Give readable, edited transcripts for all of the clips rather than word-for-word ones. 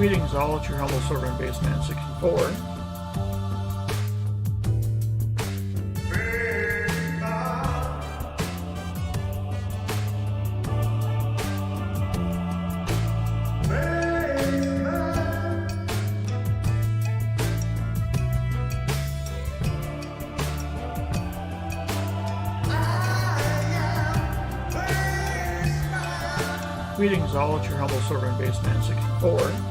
Greetings all, it's your humble servant Bassman64. Greetings all, it's your humble servant Bassman64.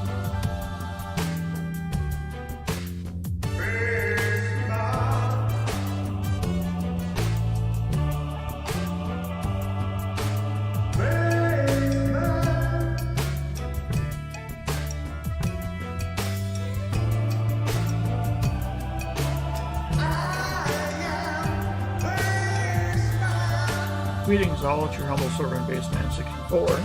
Greetings all, it's your humble servant Bassman64.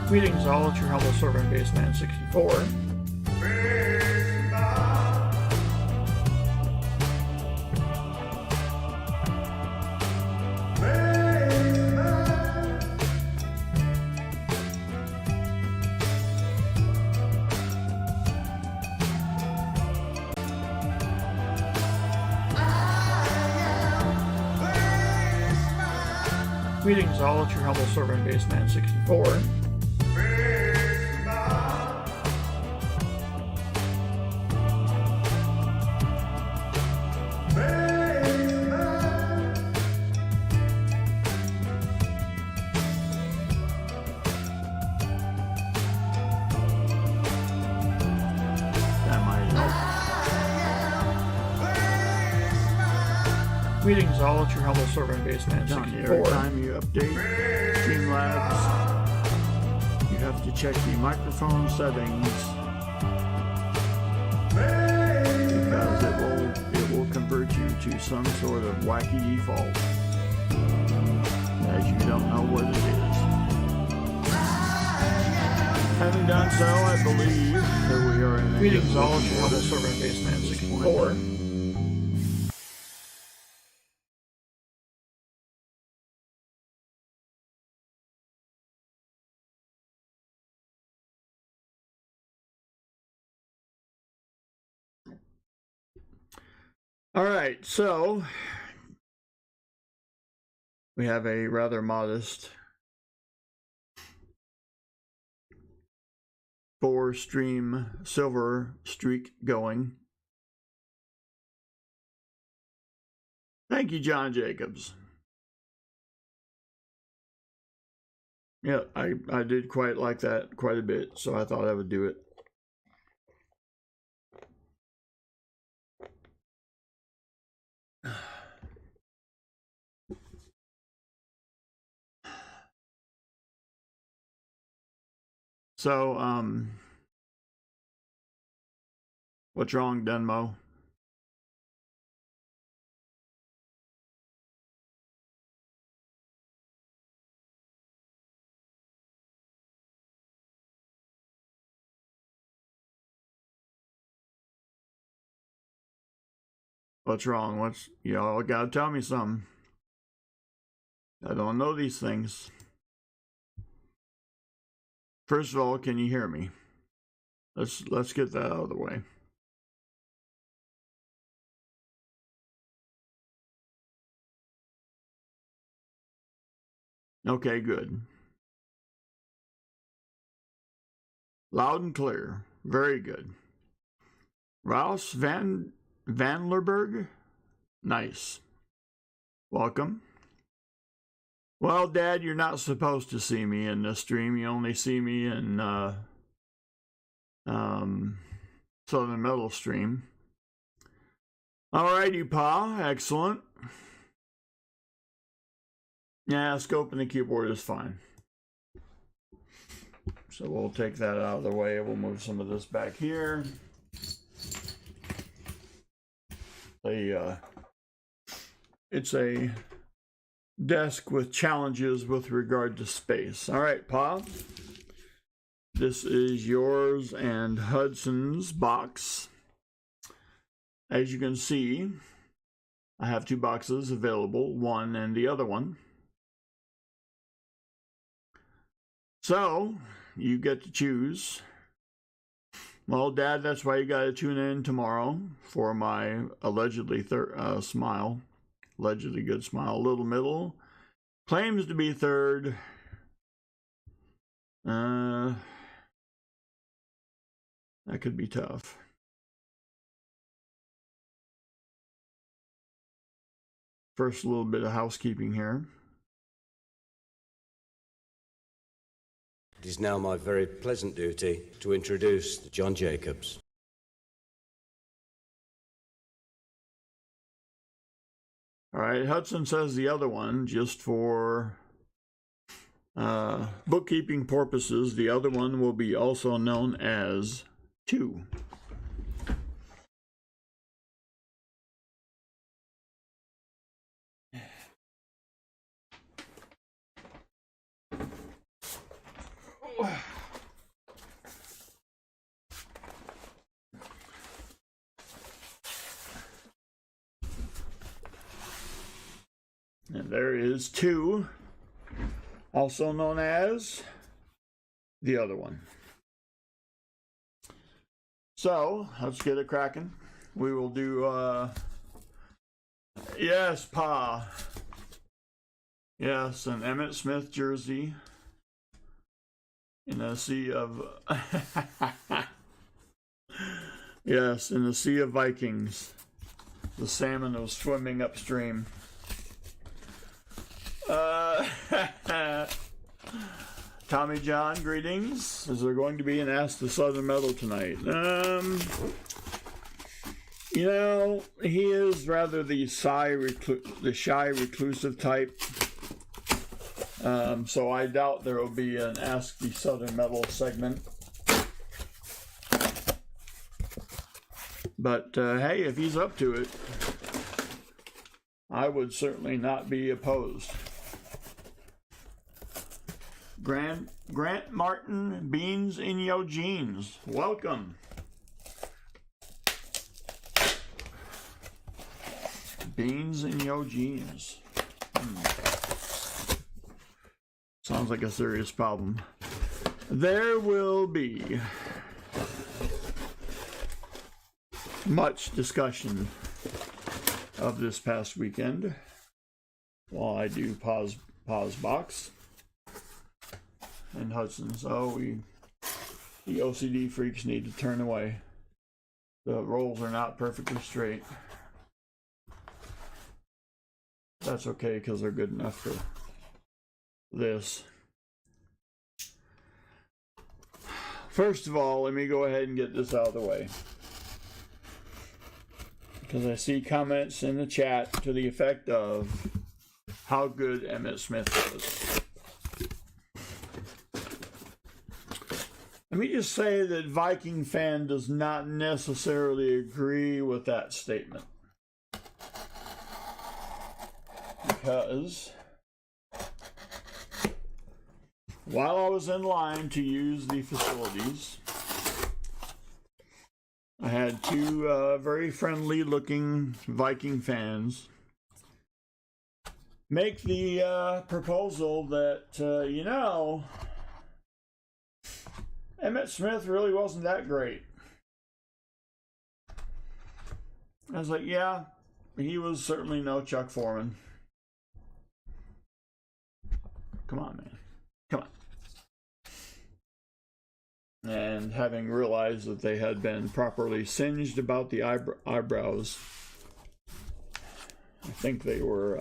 Greetings all, it's your humble servant Bassman64. Greetings all, it's your humble servant Bassman64. Greetings all, it's your humble servant Bassman64. Every time you update Streamlabs, you have to check the microphone settings because it will convert you to some sort of wacky default as you don't know what it is. Having done so, I believe that we are in Greetings all, it's your humble servant Bassman64. All right, so we have a rather modest 4-stream silver streak going. Thank you, John Jacobs. Yeah, I did quite like that quite a bit, so I thought I would do it. So, what's wrong, Denmo? What's wrong? Y'all gotta tell me something. I don't know these things. First of all, can you hear me? Let's get that out of the way. Okay, good. Loud and clear. Very good. Rouse Van Lerberg? Nice. Welcome. Well, Dad, you're not supposed to see me in this stream. You only see me in Southern Metal stream. Alrighty, Pa. Excellent. Yeah, scope and the keyboard is fine. So we'll take that out of the way. We'll move some of this back here. it's a desk with challenges with regard to space. All right, Pa. This is yours and Hudson's box. As you can see, I have two boxes available, one and the other one. So, you get to choose. Well, Dad, that's why you got to tune in tomorrow for my allegedly smile. Allegedly good smile. Little middle. Claims to be third. That could be tough. First, a little bit of housekeeping here. It is now my very pleasant duty to introduce John Jacobs. All right, Hudson says the other one, just for bookkeeping purposes, the other one will be also known as 2. And there is 2, also known as the other one. So, let's get it cracking. We will do, yes, Pa. Yes, an Emmitt Smith jersey in a sea of, yes, in a sea of Vikings. The salmon was swimming upstream. Tommy John, greetings. Is there going to be an Ask the Southern Metal tonight? You know, he is rather the shy, reclusive type. So I doubt there will be an Ask the Southern Metal segment. But hey, if he's up to it, I would certainly not be opposed. Grant Martin, beans in your jeans. Welcome. Beans in your jeans. Sounds like a serious problem. There will be much discussion of this past weekend while I do pause box and Hudson. So the OCD freaks need to turn away. The rolls are not perfectly straight. That's okay because they're good enough for this. First of all, let me go ahead and get this out of the way, because I see comments in the chat to the effect of how good Emmitt Smith was. Let me just say that Viking fan does not necessarily agree with that statement, because while I was in line to use the facilities, I had 2 very friendly looking Viking fans make the proposal that, you know, Emmitt Smith really wasn't that great. I was like, yeah, he was certainly no Chuck Foreman. Come on, man. Come on. And having realized that they had been properly singed about the eyebrows, I think they were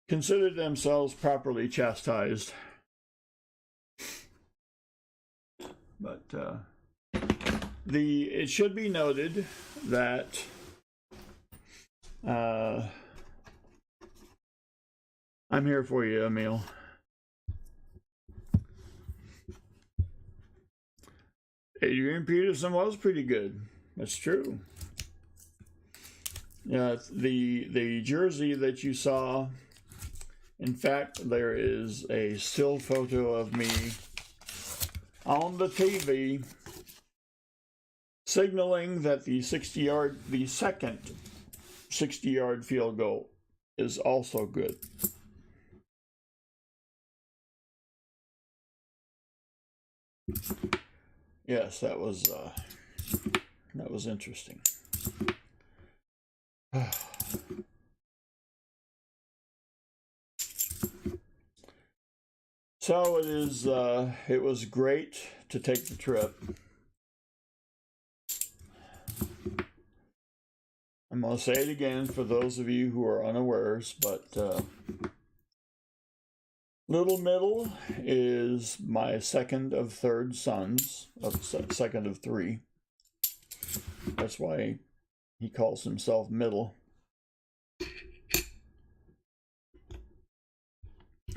considered themselves properly chastised. But it should be noted that I'm here for you, Emil. Adrian Peterson was pretty good. That's true. Yeah, the jersey that you saw, in fact, there is a still photo of me on the TV signaling that the second 60-yard field goal is also good. Yes, that was interesting. So it was great to take the trip. I'm going to say it again for those of you who are unawares, but Little Middle is my second of third sons, second of three. That's why he calls himself Middle.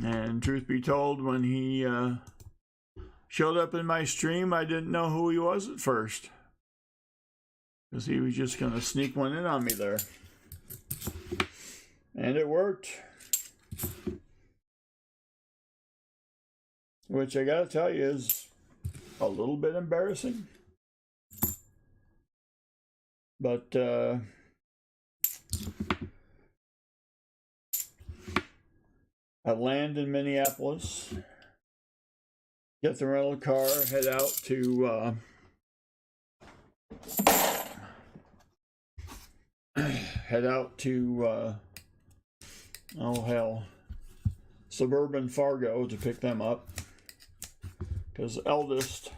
And truth be told, when he showed up in my stream, I didn't know who he was at first, because he was just going to sneak one in on me there. And it worked. Which I gotta tell you is a little bit embarrassing. But I land in Minneapolis, get the rental car, head out to oh hell, suburban Fargo to pick them up, because eldest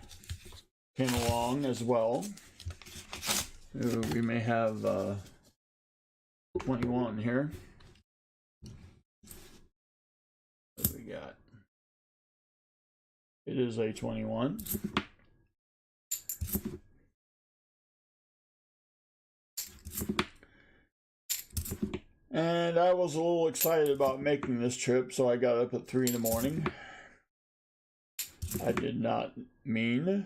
came along as well. Ooh, we may have 21 here. What do we got? It is a 21. And I was a little excited about making this trip, so I got up at 3 in the morning. I did not mean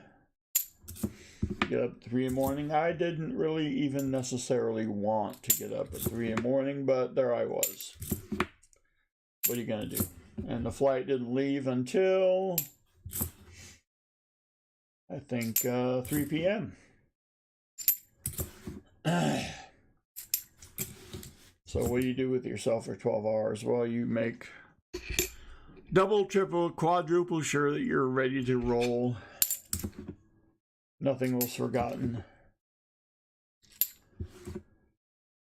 to get up at 3 in the morning. I didn't really even necessarily want to get up at 3 in the morning, but there I was. What are you going to do? And the flight didn't leave until, I think, 3 p.m. So what do you do with yourself for 12 hours? Well, you make double, triple, quadruple sure that you're ready to roll. Nothing was forgotten.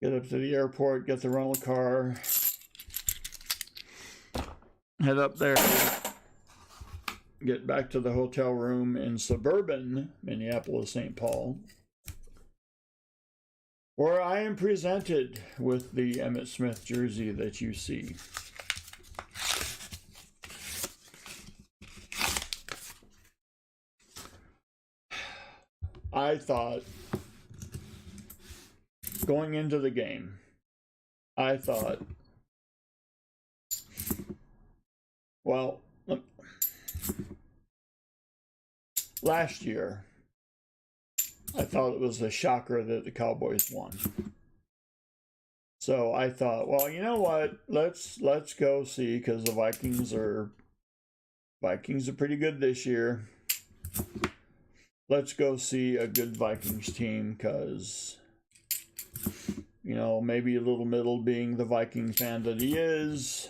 Get up to the airport, get the rental car, head up there, get back to the hotel room in suburban Minneapolis, St. Paul, where I am presented with the Emmitt Smith jersey that you see. I thought, going into the game, well, last year, I thought it was a shocker that the Cowboys won. So I thought, well, you know what? Let's go see, because the Vikings are pretty good this year. Let's go see a good Vikings team, because, you know, maybe a Little Middle, being the Viking fan that he is,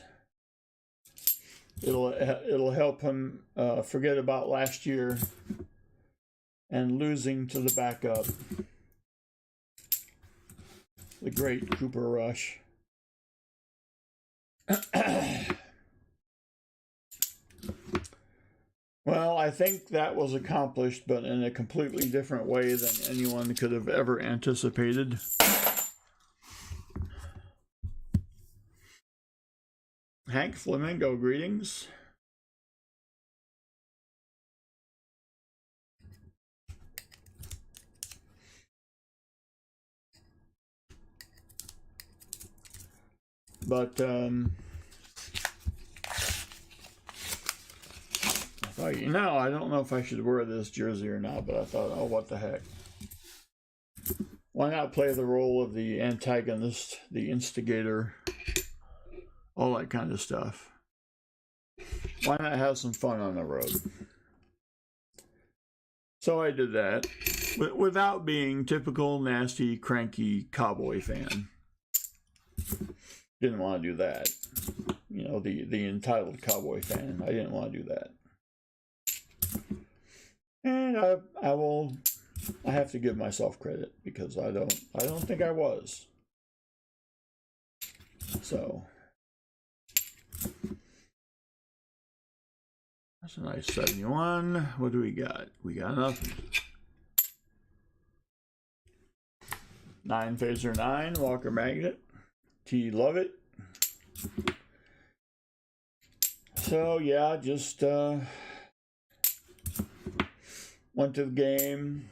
it'll help him forget about last year and losing to the backup, the great Cooper Rush. Well, I think that was accomplished, but in a completely different way than anyone could have ever anticipated. Hank Flamingo, greetings. But I thought, you know, I don't know if I should wear this jersey or not, but I thought, oh, what the heck. Why not play the role of the antagonist, the instigator, all that kind of stuff? Why not have some fun on the road? So I did that without being typical nasty, cranky cowboy fan. Didn't want to do that. You know, the entitled cowboy fan. I didn't want to do that. And I have to give myself credit because I don't think I was. So that's a nice 71. What do we got? We got nothing. 9 Phaser 9, Walker Magnet. T love it. So yeah, just went to the game.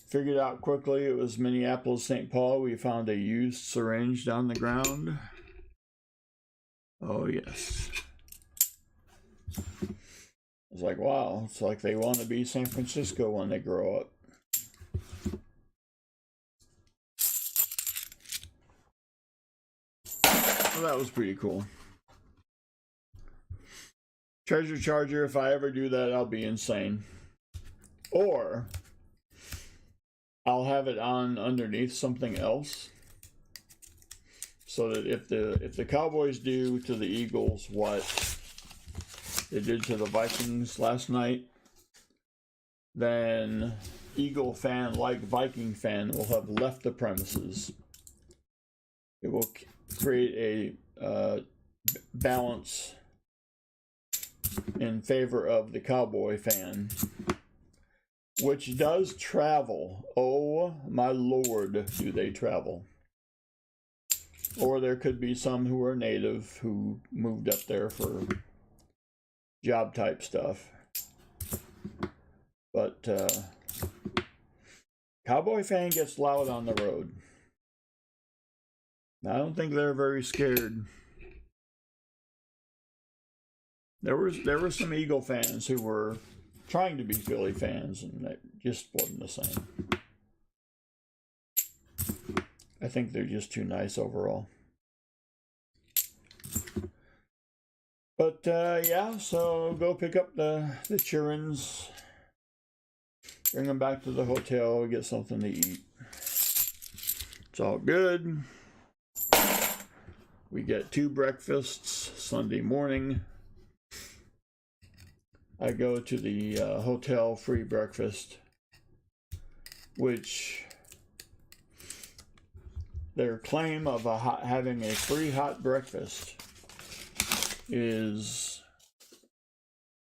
Figured out quickly it was Minneapolis, St. Paul. We found a used syringe down the ground. Oh yes. I was like, wow, it's like they want to be San Francisco when they grow up. Well, that was pretty cool. Treasure Charger, if I ever do that, I'll be insane. Or I'll have it on underneath something else, so that if the Cowboys do to the Eagles what they did to the Vikings last night, then Eagle fan, like Viking fan, will have left the premises. It will create a balance in favor of the Cowboy fan, which does travel. Oh my lord, do they travel. Or there could be some who are native who moved up there for job type stuff. But Cowboy fan gets loud on the road. I don't think they're very scared. There were some Eagle fans who were trying to be Philly fans, and that just wasn't the same. I think they're just too nice overall. But yeah, so go pick up the childrens, bring them back to the hotel, get something to eat. It's all good. We get 2 breakfasts Sunday morning. I go to the hotel free breakfast, which their claim of having a free hot breakfast is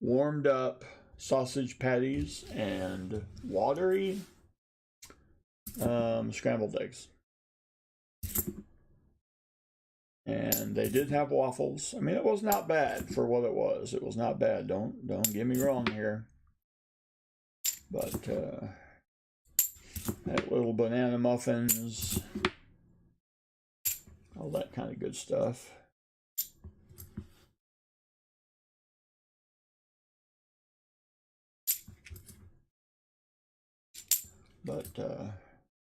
warmed up sausage patties and watery scrambled eggs. And they did have waffles. I mean, it was not bad for what it was. It was not bad. Don't get me wrong here. But had little banana muffins, all that kind of good stuff. But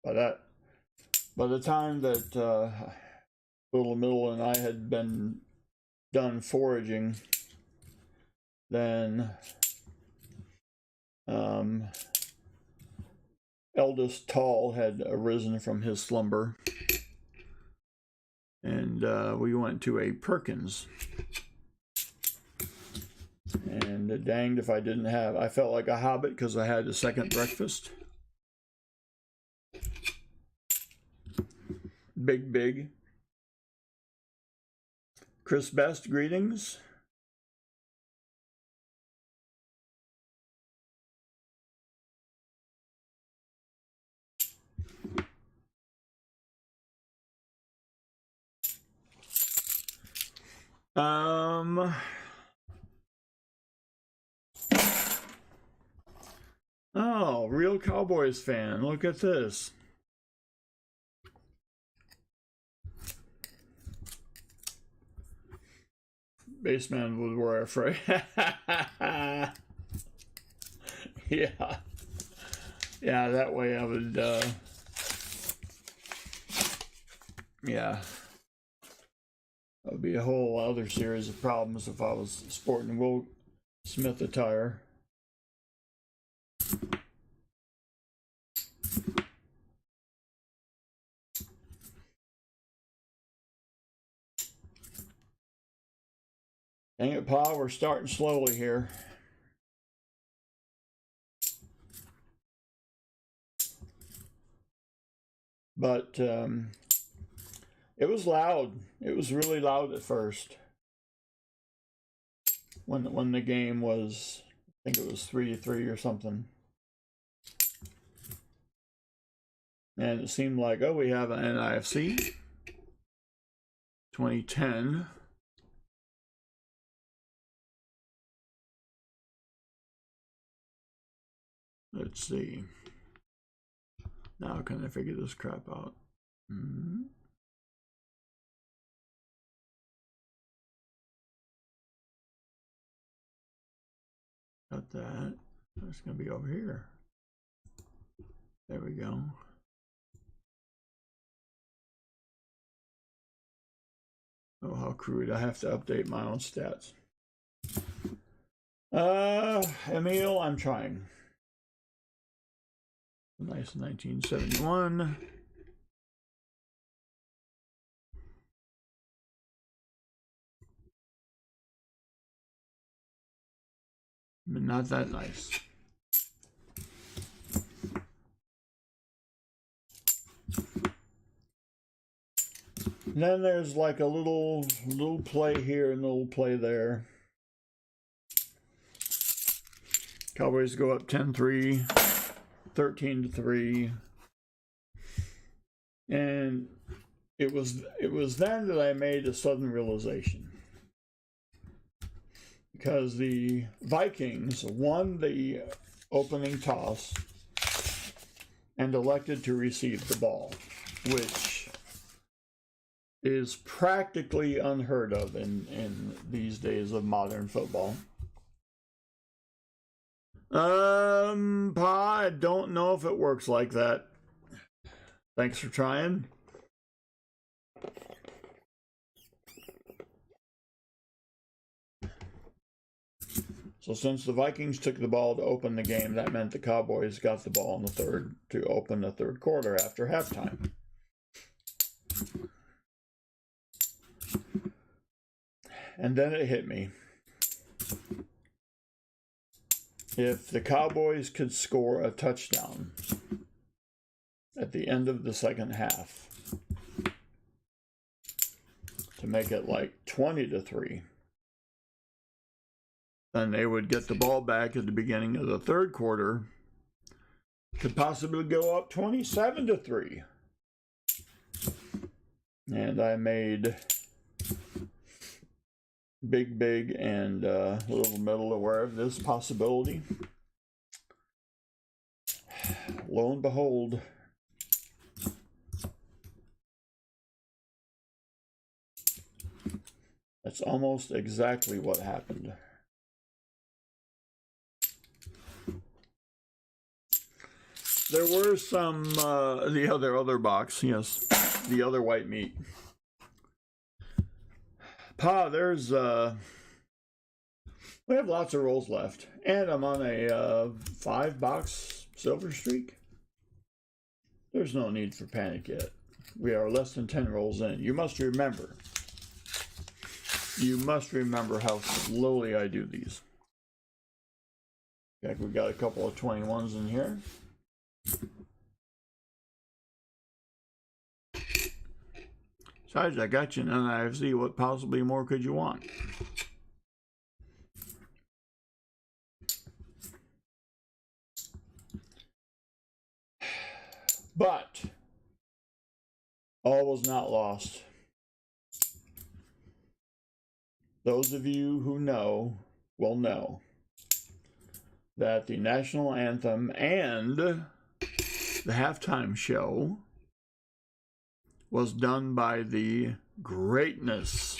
by the time that Little Middle and I had been done foraging, then eldest Tall had arisen from his slumber, and we went to a Perkins. And danged if I didn't have, I felt like a hobbit because I had a second breakfast. Big. Chris Best, greetings. Oh, real Cowboys fan. Look at this. Bassman would wear a phrase. Yeah. Yeah, that way I would, yeah. That would be a whole other series of problems if I was sporting Will Smith attire. Dang it, Pa, we're starting slowly here. But it was loud. It was really loud at first. When the game was, I think it was 3-3 or something. And it seemed like, oh, we have an NIFC 2010. Let's see. Now can I figure this crap out? Got that. That's going to be over here. There we go. Oh, how crude. I have to update my own stats. Emil, I'm trying. Nice 1971. But not that nice. And then there's like a little play here and a little play there. Cowboys go up 10-3, 13-3. And it was then that I made a sudden realization. Because the Vikings won the opening toss and elected to receive the ball, which is practically unheard of in these days of modern football. Pa, I don't know if it works like that. Thanks for trying. So since the Vikings took the ball to open the game, that meant the Cowboys got the ball in the third to open the third quarter after halftime. And then it hit me. If the Cowboys could score a touchdown at the end of the second half to make it like 20-3, then they would get the ball back at the beginning of the third quarter, could possibly go up 27-3. And I made Big and Little Middle aware of this possibility. Lo and behold, that's almost exactly what happened. There were some, the other box, yes, the other white meat. Pa, there's, we have lots of rolls left, and I'm on a 5-box silver streak. There's no need for panic yet. We are less than 10 rolls in. You must remember how slowly I do these. In fact, we got a couple of 21s in here. Besides, I got you an NIFC. What possibly more could you want? But all was not lost. Those of you who know will know that the national anthem and the halftime show was done by the greatness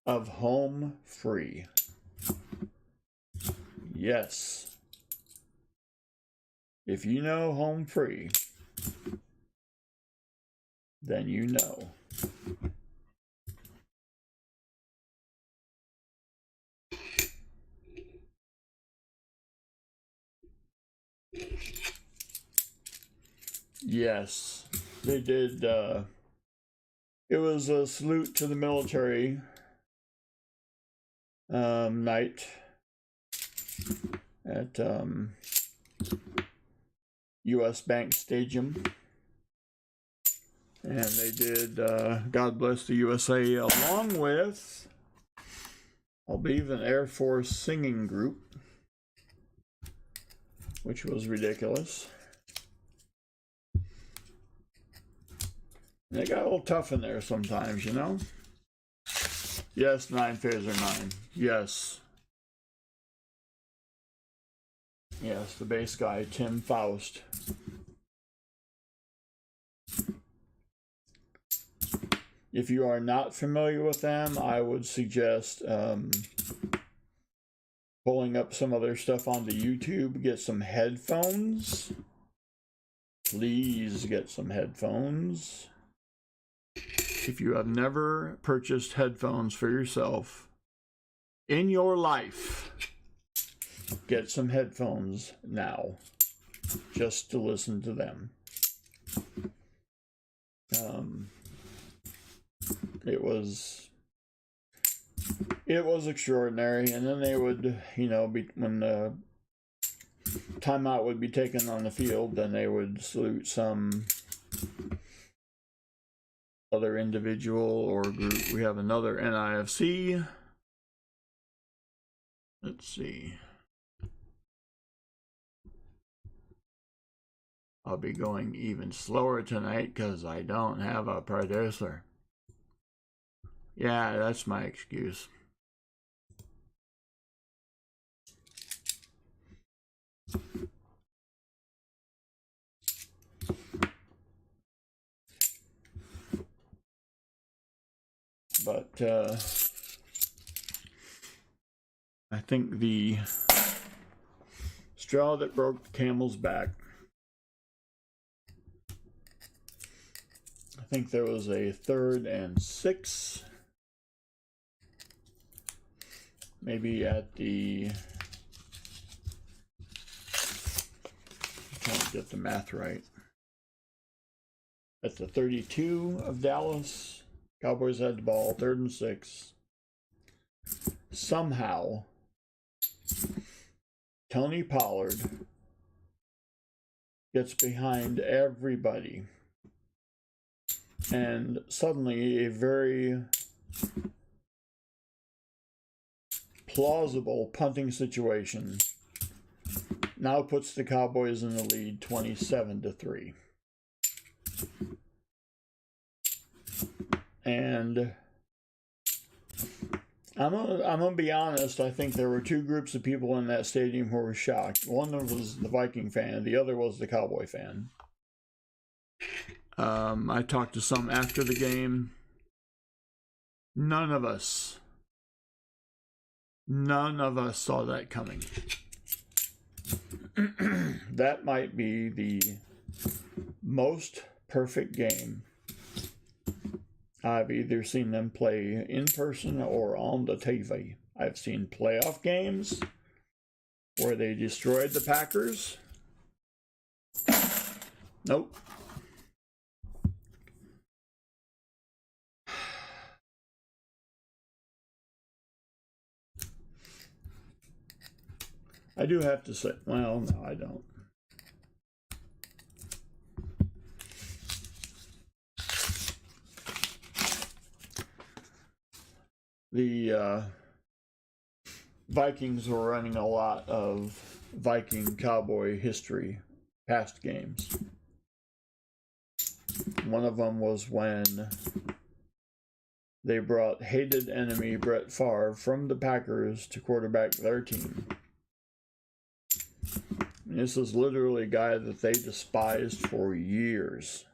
of Home Free. Yes. If you know home free, then you know. Yes, they did. It was a salute to the military night at U.S. Bank Stadium. And they did God Bless the USA along with, I believe, an Air Force singing group, which was ridiculous. They got a little tough in there sometimes, you know? Yes, 9 Phaser 9. Yes. Yes, the bass guy, Tim Faust. If you are not familiar with them, I would suggest pulling up some other stuff onto YouTube. Get some headphones. Please get some headphones. If you have never purchased headphones for yourself in your life, get some headphones now, just to listen to them. It was extraordinary. And then they would, you know, when the timeout would be taken on the field, then they would salute some other individual or group. We have another NIFC. Let's see. I'll be going even slower tonight because I don't have a producer. Yeah, that's my excuse. But I think the straw that broke the camel's back, I think there was a 3rd and 6, maybe at the, I'm trying to get the math right, at the 32 of Dallas. Cowboys had the ball, 3rd and 6. Somehow, Tony Pollard gets behind everybody, and suddenly a very plausible punting situation now puts the Cowboys in the lead 27-3. And I'm gonna be honest, I think there were 2 groups of people in that stadium who were shocked. One was the Viking fan, the other was the Cowboy fan. I talked to some after the game. None of us saw that coming. That might be the most perfect game I've either seen them play in person or on the TV. I've seen playoff games where they destroyed the Packers. Nope. I do have to say, well, no, I don't. The Vikings were running a lot of Viking Cowboy history, past games. One of them was when they brought hated enemy Brett Favre from the Packers to quarterback their team. And this is literally a guy that they despised for years.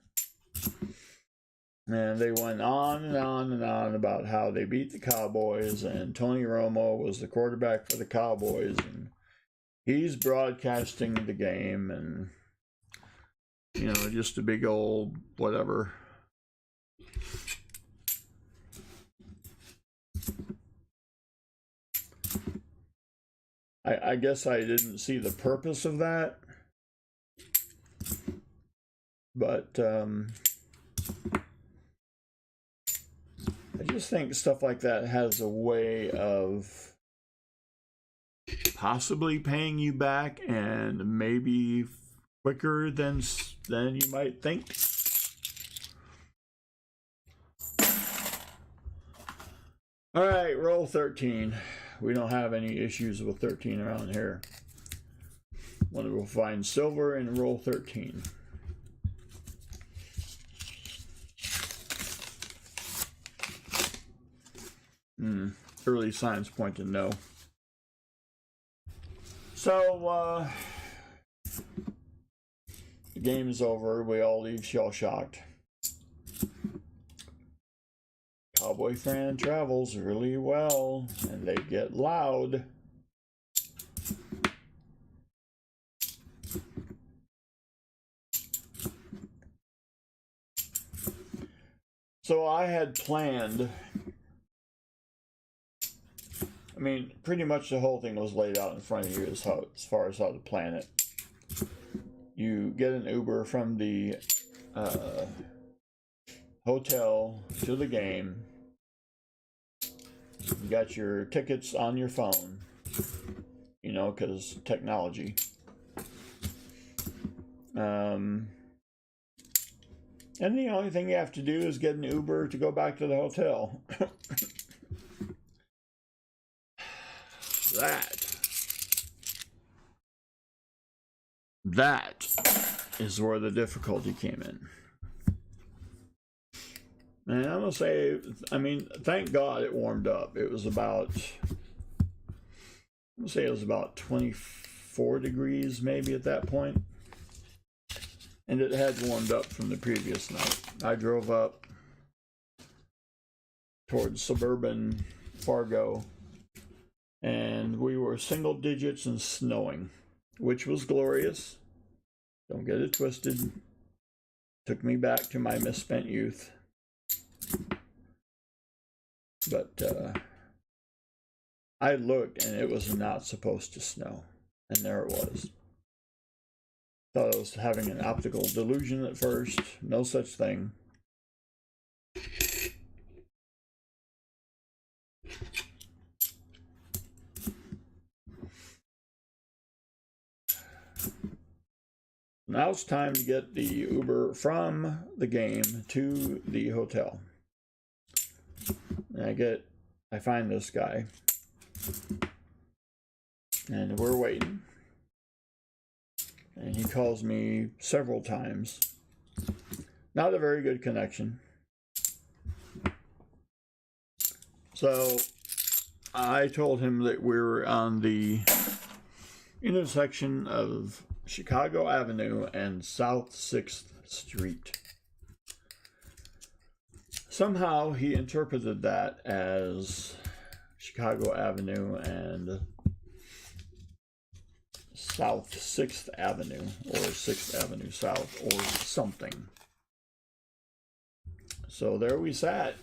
And they went on and on and on about how they beat the Cowboys, and Tony Romo was the quarterback for the Cowboys, and he's broadcasting the game, and You know, just a big old whatever. I guess I didn't see the purpose of that, but I just think stuff like that has a way of possibly paying you back, and maybe quicker than you might think. All right, roll 13. We don't have any issues with 13 around here. Want to go find silver in roll 13. Early signs point to no. So, the game is over. We all leave shell-shocked. Cowboy Fran travels really well, and they get loud. So I had planned, I mean, pretty much the whole thing was laid out in front of you as far as how to plan it. You get an Uber from the hotel to the game. You got your tickets on your phone, you know, because technology. And the only thing you have to do is get an Uber to go back to the hotel. That is where the difficulty came in. And I'm gonna say, I mean, thank God it warmed up. It was about, I'm gonna say it was about 24 degrees maybe at that point. And it had warmed up from the previous night. I drove up towards suburban Fargo, and we were single digits and snowing, which was glorious. Don't get it twisted. Took me back to my misspent youth. But I looked, and it was not supposed to snow, and there it was. Thought I was having an optical delusion at first. No such thing. Now it's time to get the Uber from the game to the hotel. And I find this guy, and we're waiting. And he calls me several times. Not a very good connection. So I told him that we were on the intersection of Chicago Avenue and South 6th Street. Somehow he interpreted that as Chicago Avenue and South 6th Avenue, or 6th Avenue South, or something. So there we sat,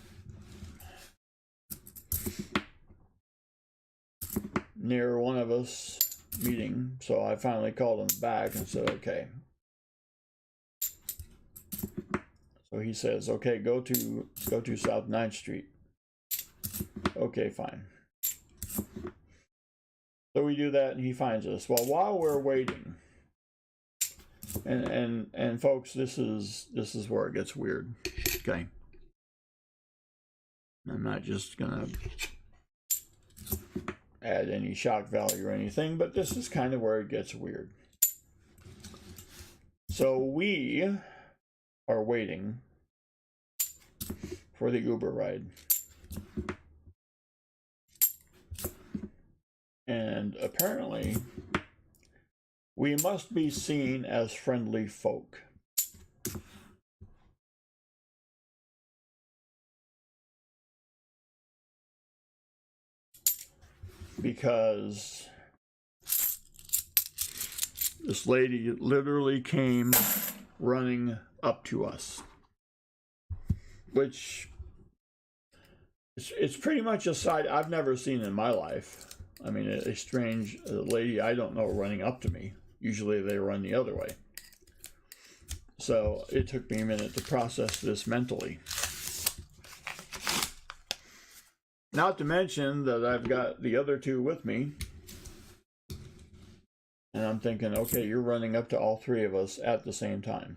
near one of us meeting. So I finally called him back and said, okay. So he says, okay, go to South 9th Street. Okay, fine. So we do that, and he finds us. Well, while we're waiting, and folks, this is where it gets weird. Okay, I'm not just gonna add any shock value or anything, but this is kind of where it gets weird. So we are waiting for the Uber ride. And apparently, we must be seen as friendly folk. Because this lady literally came running up to us, which it's pretty much a sight I've never seen in my life. I mean, a strange lady I don't know running up to me. Usually they run the other way. So it took me a minute to process this mentally. Not to mention that I've got the other two with me. And I'm thinking, okay, you're running up to all three of us at the same time.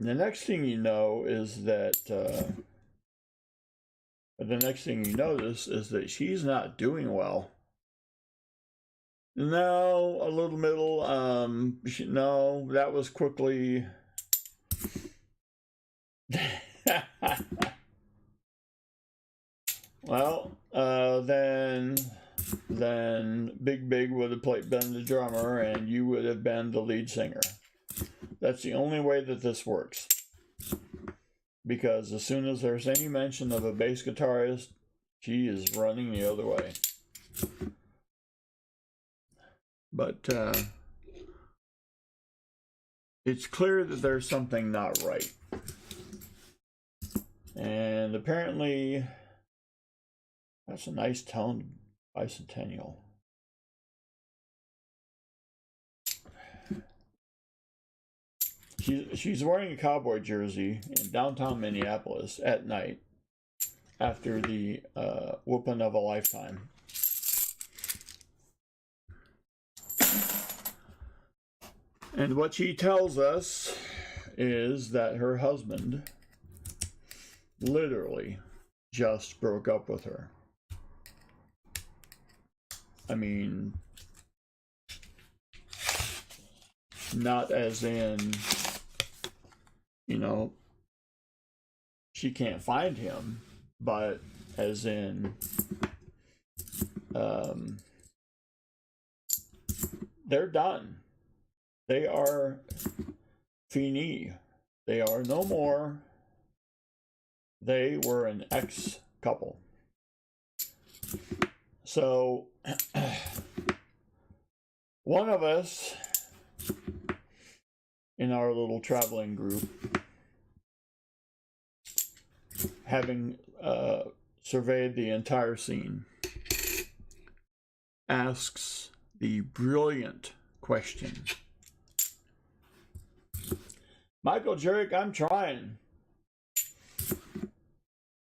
The next thing you know is that, the next thing you notice is that she's not doing well. No, a little middle, no, that was quickly. Well, then Big would have been the drummer and you would have been the lead singer. That's the only way that this works. Because as soon as there's any mention of a bass guitarist, she is running the other way. But it's clear that there's something not right. And apparently, that's a nice toned bicentennial. She's wearing a cowboy jersey in downtown Minneapolis at night after the whooping of a lifetime. And what she tells us is that her husband literally just broke up with her. I mean, not as in, you know, she can't find him, but as in, they're done. They are fini. They are no more. They were an ex-couple. So, one of us in our little traveling group, having surveyed the entire scene, asks the brilliant question. Michael Jurek, I'm trying.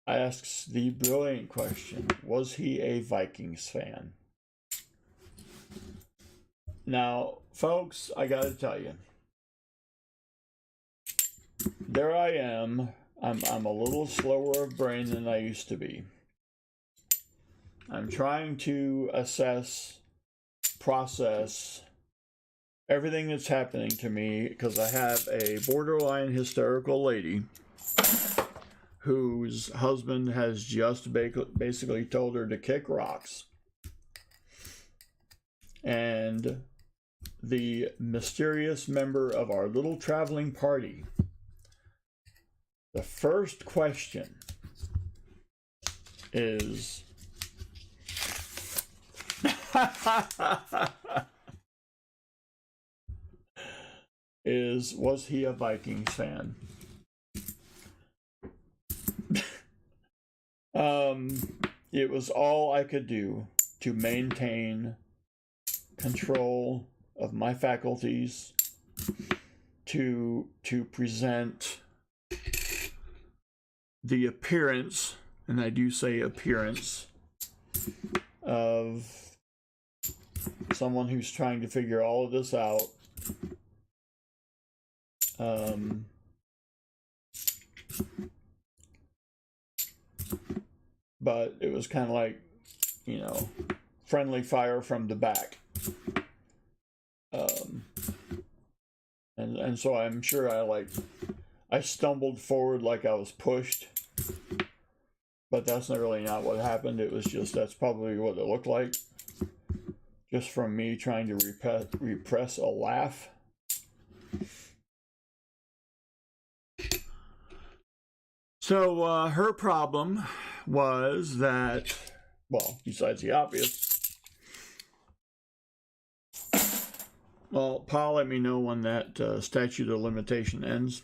Asks the brilliant question, was he a Vikings fan? Now, folks, I gotta tell you, there I am. I'm a little slower of brain than I used to be. I'm trying to assess, process everything that's happening to me because I have a borderline hysterical lady whose husband has just basically told her to kick rocks. And the mysterious member of our little traveling party, the first question is, was he a Vikings fan? It was all I could do to maintain control of my faculties, to present the appearance, and I do say appearance, of someone who's trying to figure all of this out. But it was kind of like, you know, friendly fire from the back. And so I'm sure I stumbled forward like I was pushed. But that's not really not what happened. It was just, that's probably what it looked like. Just from me trying to repress a laugh. So her problem was that, well, besides the obvious, Well, Pa, let me know when that statute of limitation ends.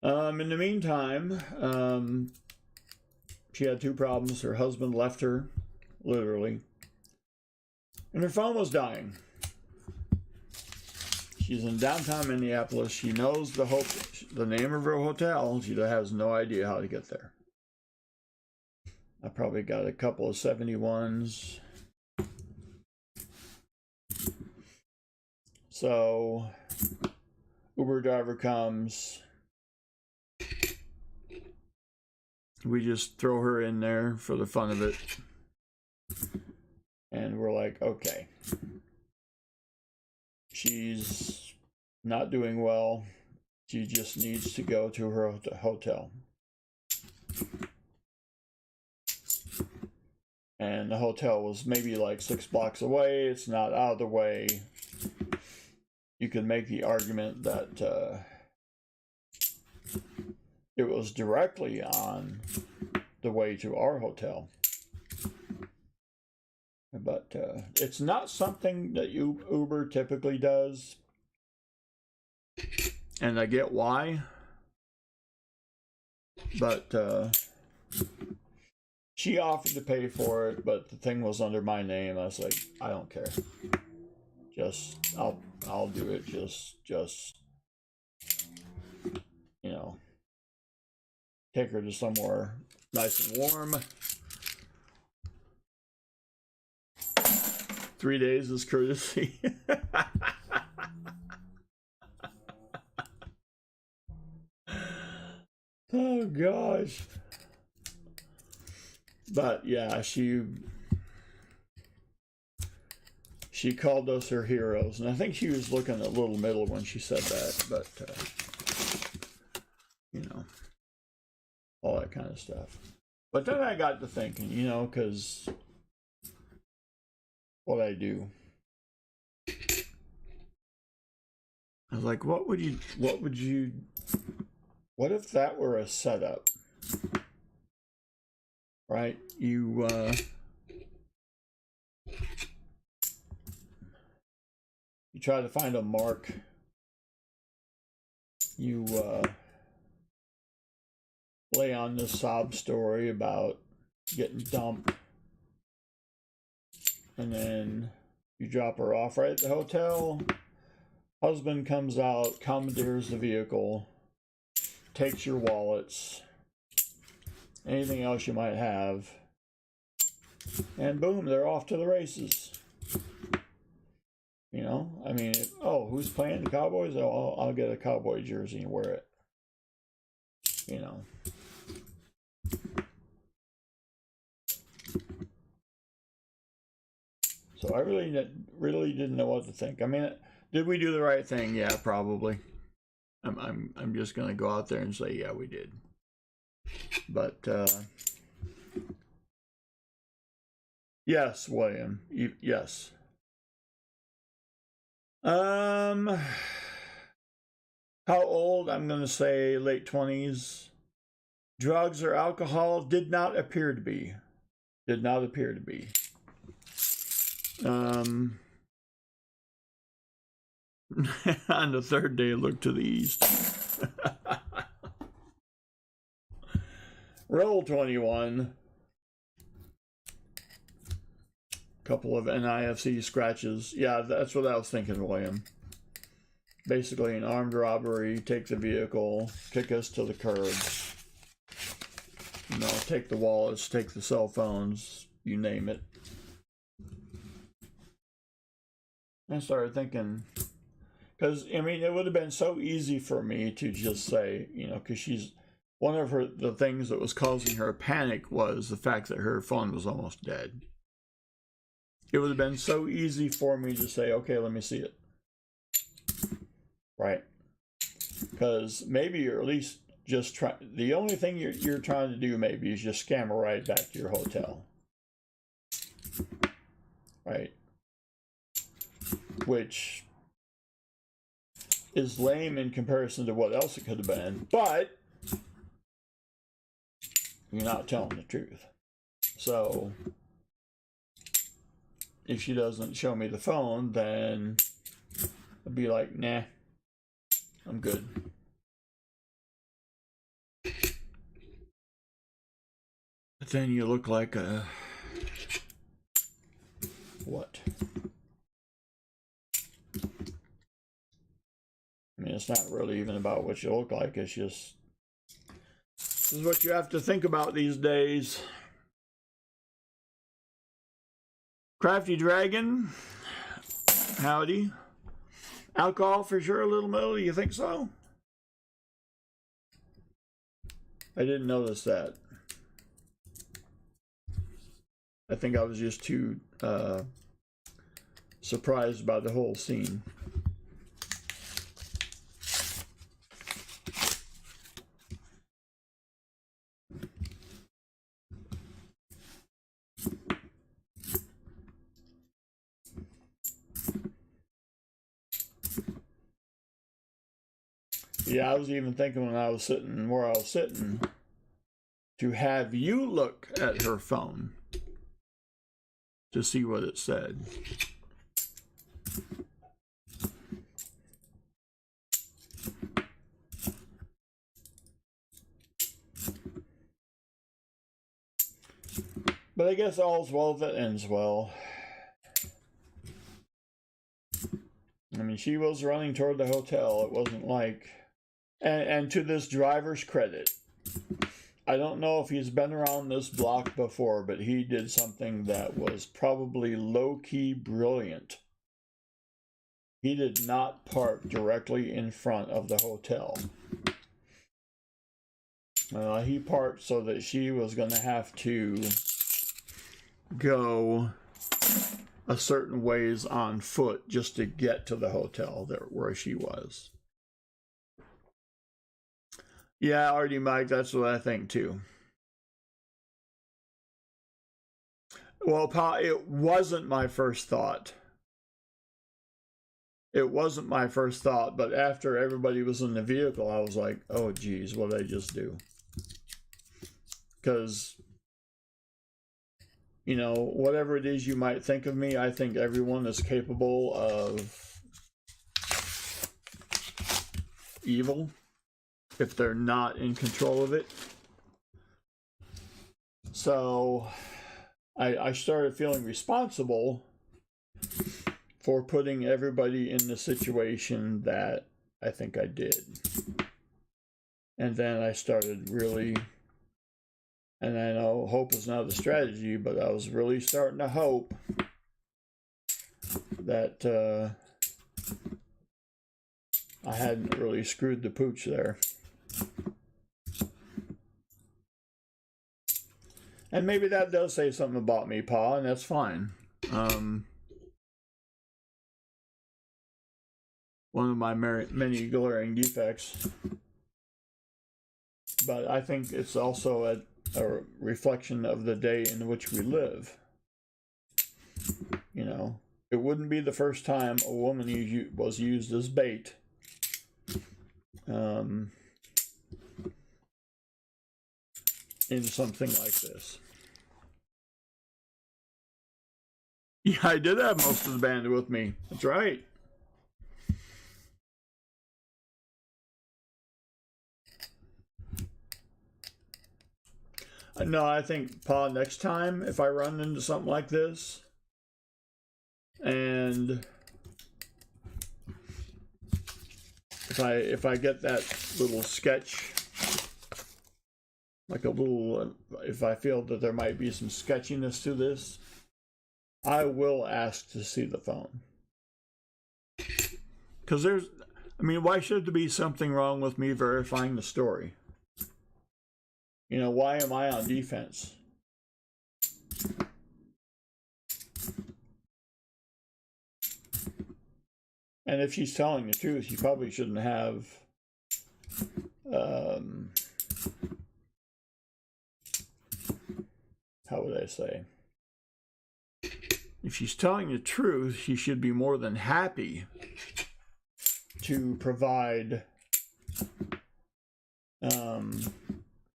In the meantime, she had two problems. Her husband left her, literally, and her phone was dying. She's in downtown Minneapolis. She knows the name of her hotel. She has no idea how to get there. I probably got a couple of 71s. So, Uber driver comes. We just throw her in there for the fun of it. And we're like, okay. She's not doing well. She just needs to go to her hotel. And the hotel was maybe like 6 blocks away. It's not out of the way. You could make the argument that it was directly on the way to our hotel. But it's not something that Uber typically does. And I get why. But she offered to pay for it, but the thing was under my name. I was like, I don't care. I'll do it. Just you know, take her to somewhere nice and warm. 3 days is courtesy. Oh gosh. But yeah, she called us her heroes, and I think she was looking at Little Middle when she said that, but you know, all that kind of stuff. But then I got to thinking, you know, because what I do, I was like, what if that were a setup, right? You try to find a mark. You lay on this sob story about getting dumped, and then you drop her off right at the hotel. Husband comes out, commandeers the vehicle, takes your wallets, anything else you might have, and boom, they're off to the races. You know, I mean, who's playing the Cowboys? Oh, I'll get a Cowboy jersey and wear it. You know. So I really didn't know what to think. I mean, did we do the right thing? Yeah, probably. I'm just gonna go out there and say, yeah, we did. But yes, William. Yes. How old? I'm gonna say late 20s. Drugs or alcohol? Did not appear to be. Did not appear to be. On the third day, look to the east. Roll 21. Couple of NIFC scratches. Yeah, that's what I was thinking, William. Basically an armed robbery, take the vehicle, kick us to the curb. You know, take the wallets, take the cell phones, you name it. I started thinking, because, I mean, it would have been so easy for me to just say, you know, because she's, one of the things that was causing her panic was the fact that her phone was almost dead. It would have been so easy for me to say, okay, let me see it. Right? Because maybe you're at least just trying, the only thing you're trying to do maybe is just scam a ride back to your hotel. Right? Which is lame in comparison to what else it could have been, but you're not telling the truth. So, if she doesn't show me the phone, then I'd be like, nah, I'm good. But then you look like a what? I mean, it's not really even about what you look like. It's just, this is what you have to think about these days. Crafty Dragon, howdy. Alcohol for sure, Little Mill, do you think so? I didn't notice that. I think I was just too surprised by the whole scene. Yeah, I was even thinking when I was sitting where I was sitting to have you look at her phone to see what it said. But I guess all's well that ends well. I mean, she was running toward the hotel. It wasn't like... And to this driver's credit, I don't know if he's been around this block before, but he did something that was probably low-key brilliant. He did not park directly in front of the hotel. He parked so that she was going to have to go a certain ways on foot just to get to the hotel there where she was. Yeah, Artie Mike, that's what I think too. Well, Pa, it wasn't my first thought. It wasn't my first thought, but after everybody was in the vehicle, I was like, oh geez, what did I just do? Because, you know, whatever it is you might think of me, I think everyone is capable of evil if they're not in control of it. So I started feeling responsible for putting everybody in the situation that I think I did. And then I started really, and I know hope is not a strategy, but I was really starting to hope that I hadn't really screwed the pooch there. And maybe that does say something about me, Pa, and that's fine. One of my many glaring defects. But I think it's also a reflection of the day in which we live. You know, it wouldn't be the first time a woman was used as bait. In something like this. Yeah, I did have most of the band with me. That's right. No, I think, Pa, next time if I run into something like this, and if I get that little sketch, like a little, if I feel that there might be some sketchiness to this, I will ask to see the phone. Because I mean, why should there be something wrong with me verifying the story? You know, why am I on defense? And if she's telling the truth, you probably shouldn't have how would I say? If she's telling the truth, she should be more than happy to provide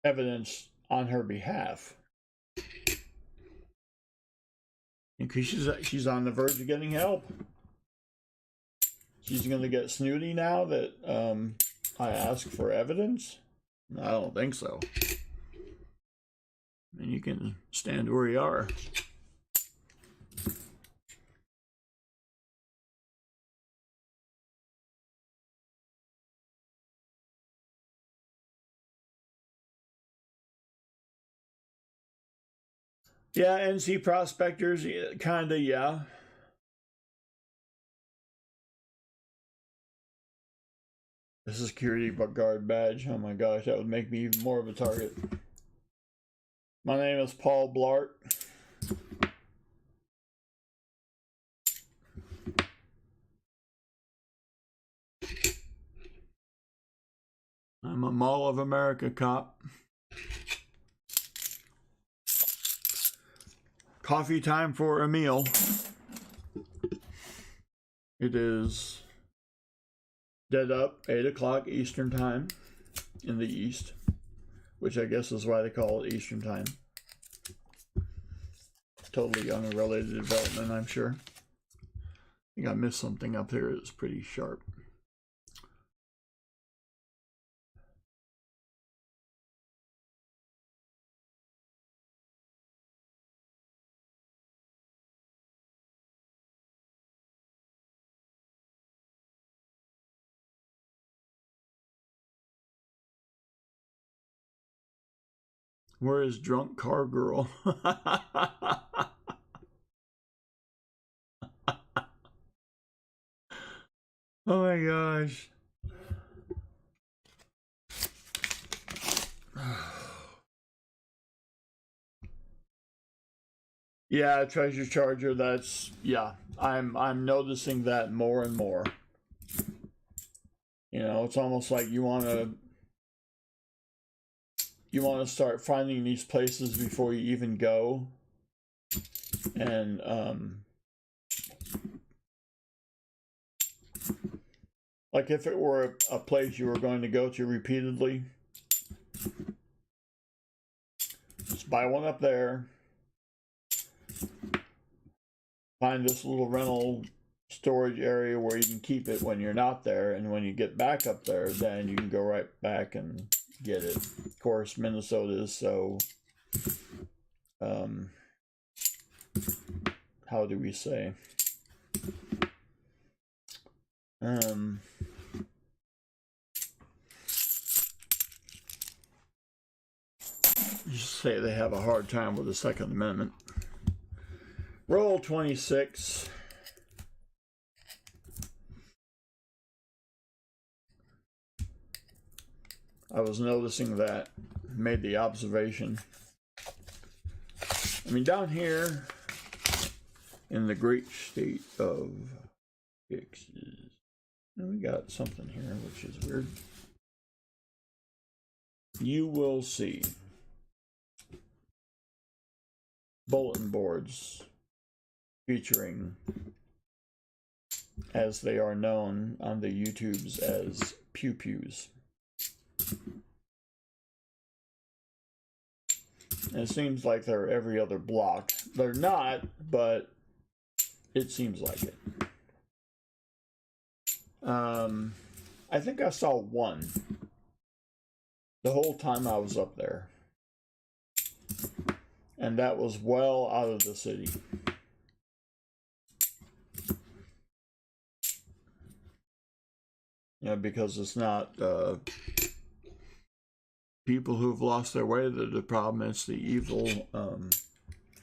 evidence on her behalf. You Because she's on the verge of getting help. She's going to get snooty now that I ask for evidence? I don't think so. And you can stand where you are. Yeah, NC prospectors, kinda, yeah. The security guard badge, oh my gosh, that would make me even more of a target. My name is Paul Blart. I'm a Mall of America cop. Coffee time for a meal. It is dead up 8 o'clock Eastern time in the East, which I guess is why they call it Eastern time. Totally unrelated development, I'm sure. I think I missed something up here that's pretty sharp. Where is drunk car girl? Oh my gosh. Yeah, treasure charger, that's, yeah. I'm noticing that more and more. You know, it's almost like you want to start finding these places before you even go. And like if it were a place you were going to go to repeatedly, just buy one up there, find this little rental storage area where you can keep it when you're not there, and when you get back up there, then you can go right back and get it. Of course, Minnesota is so how do we say, just say they have a hard time with the Second Amendment. Roll 26. I was noticing that, made the observation. I mean, down here in the great state of Texas, we got something here which is weird. You will see bulletin boards featuring, as they are known on the YouTubes as pew-pews. And it seems like they're every other block. They're not, but it seems like it. I think I saw one the whole time I was up there. And that was well out of the city. Yeah, because it's not people who've lost their way that are the problem. It's the evil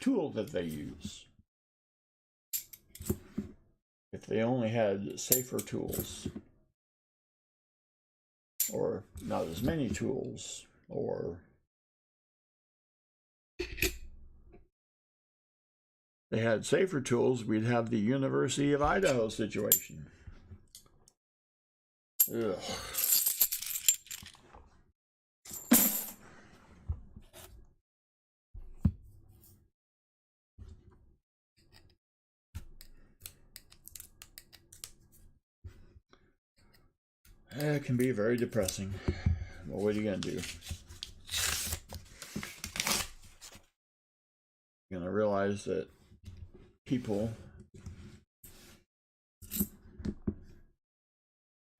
tool that they use. If they only had safer tools, or not as many tools, or they had safer tools, we'd have the University of Idaho situation. Ugh. It can be very depressing. Well, what are you going to do? You're going to realize that people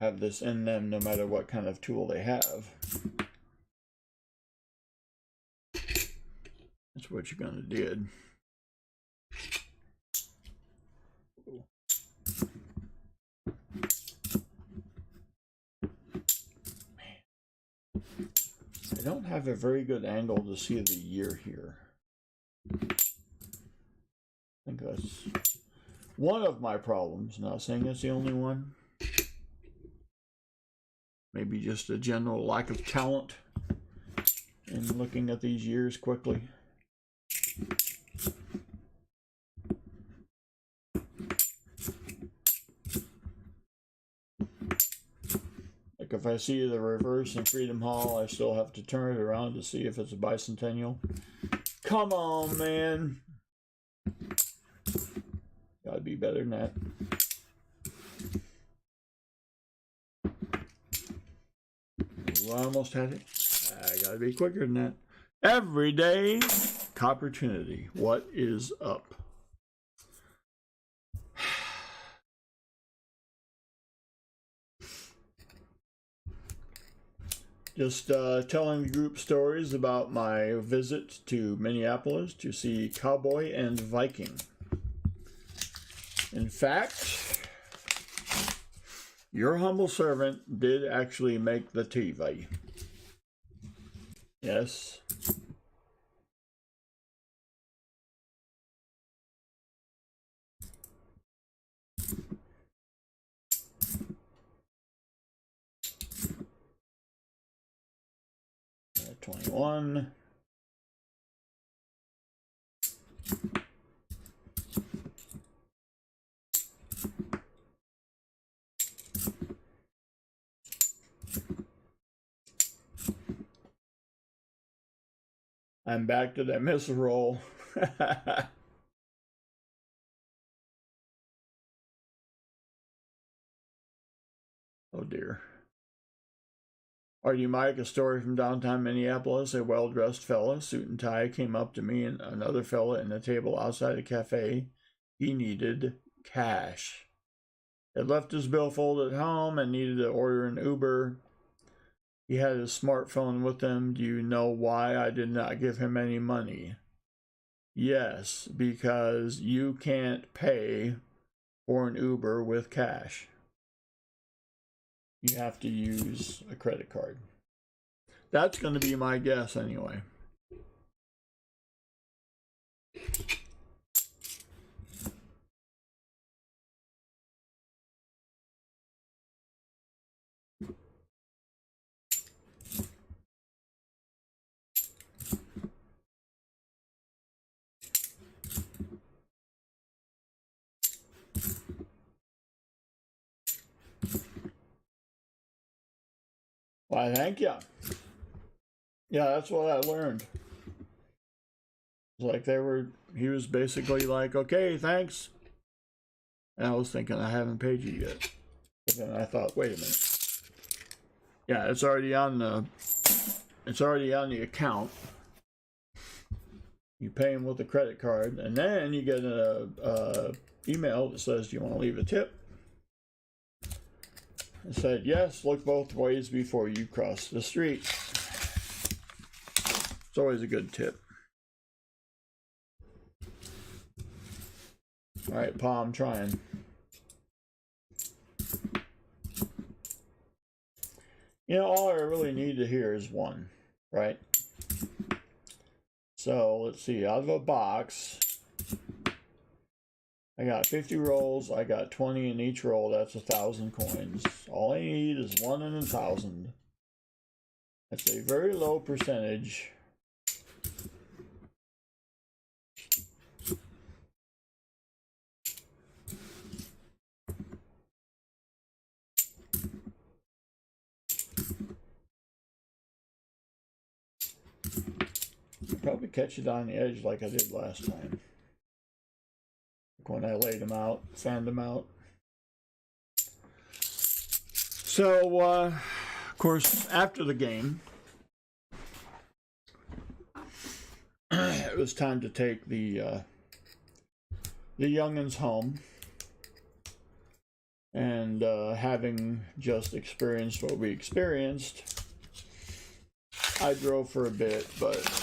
have this in them no matter what kind of tool they have. That's what you're gonna do. I don't have a very good angle to see the year here. I think that's one of my problems. Not saying it's the only one. Maybe just a general lack of talent in looking at these years quickly. Like if I see the reverse in Freedom Hall, I still have to turn it around to see if it's a bicentennial. Come on, man. Gotta be better than that. Ooh, I almost had it. I gotta be quicker than that. Everyday Copportunity. What is up? Just telling the group stories about my visit to Minneapolis to see Cowboy and Viking. In fact, your humble servant did actually make the TV. Yes. Uh, 21. I'm back to that missile roll. Oh dear. Artie Mike, a story from downtown Minneapolis. A well-dressed fella, suit and tie, came up to me and another fella in a table outside a cafe. He needed cash. Had left his billfold at home and needed to order an Uber. He had his smartphone with him. Do you know why I did not give him any money? Yes, because you can't pay for an Uber with cash. You have to use a credit card. That's going to be my guess anyway. Why, thank you. Yeah, that's what I learned. Like he was basically like, okay, thanks. And I was thinking, I haven't paid you yet. But then I thought, wait a minute. Yeah, it's already on the account. You pay him with a credit card, and then you get a email that says, do you want to leave a tip? I said, yes, look both ways before you cross the street. It's always a good tip. All right, Pa, I'm trying. You know, all I really need to hear is one, right? So let's see, out of a box, I got 50 rolls, I got 20 in each roll, that's 1,000 coins. All I need is 1 in 1,000. That's a very low percentage. I'll probably catch it on the edge like I did last time. When I laid them out, fanned them out. So, of course, after the game, it was time to take the the youngins home, and having just experienced what we experienced, I drove for a bit,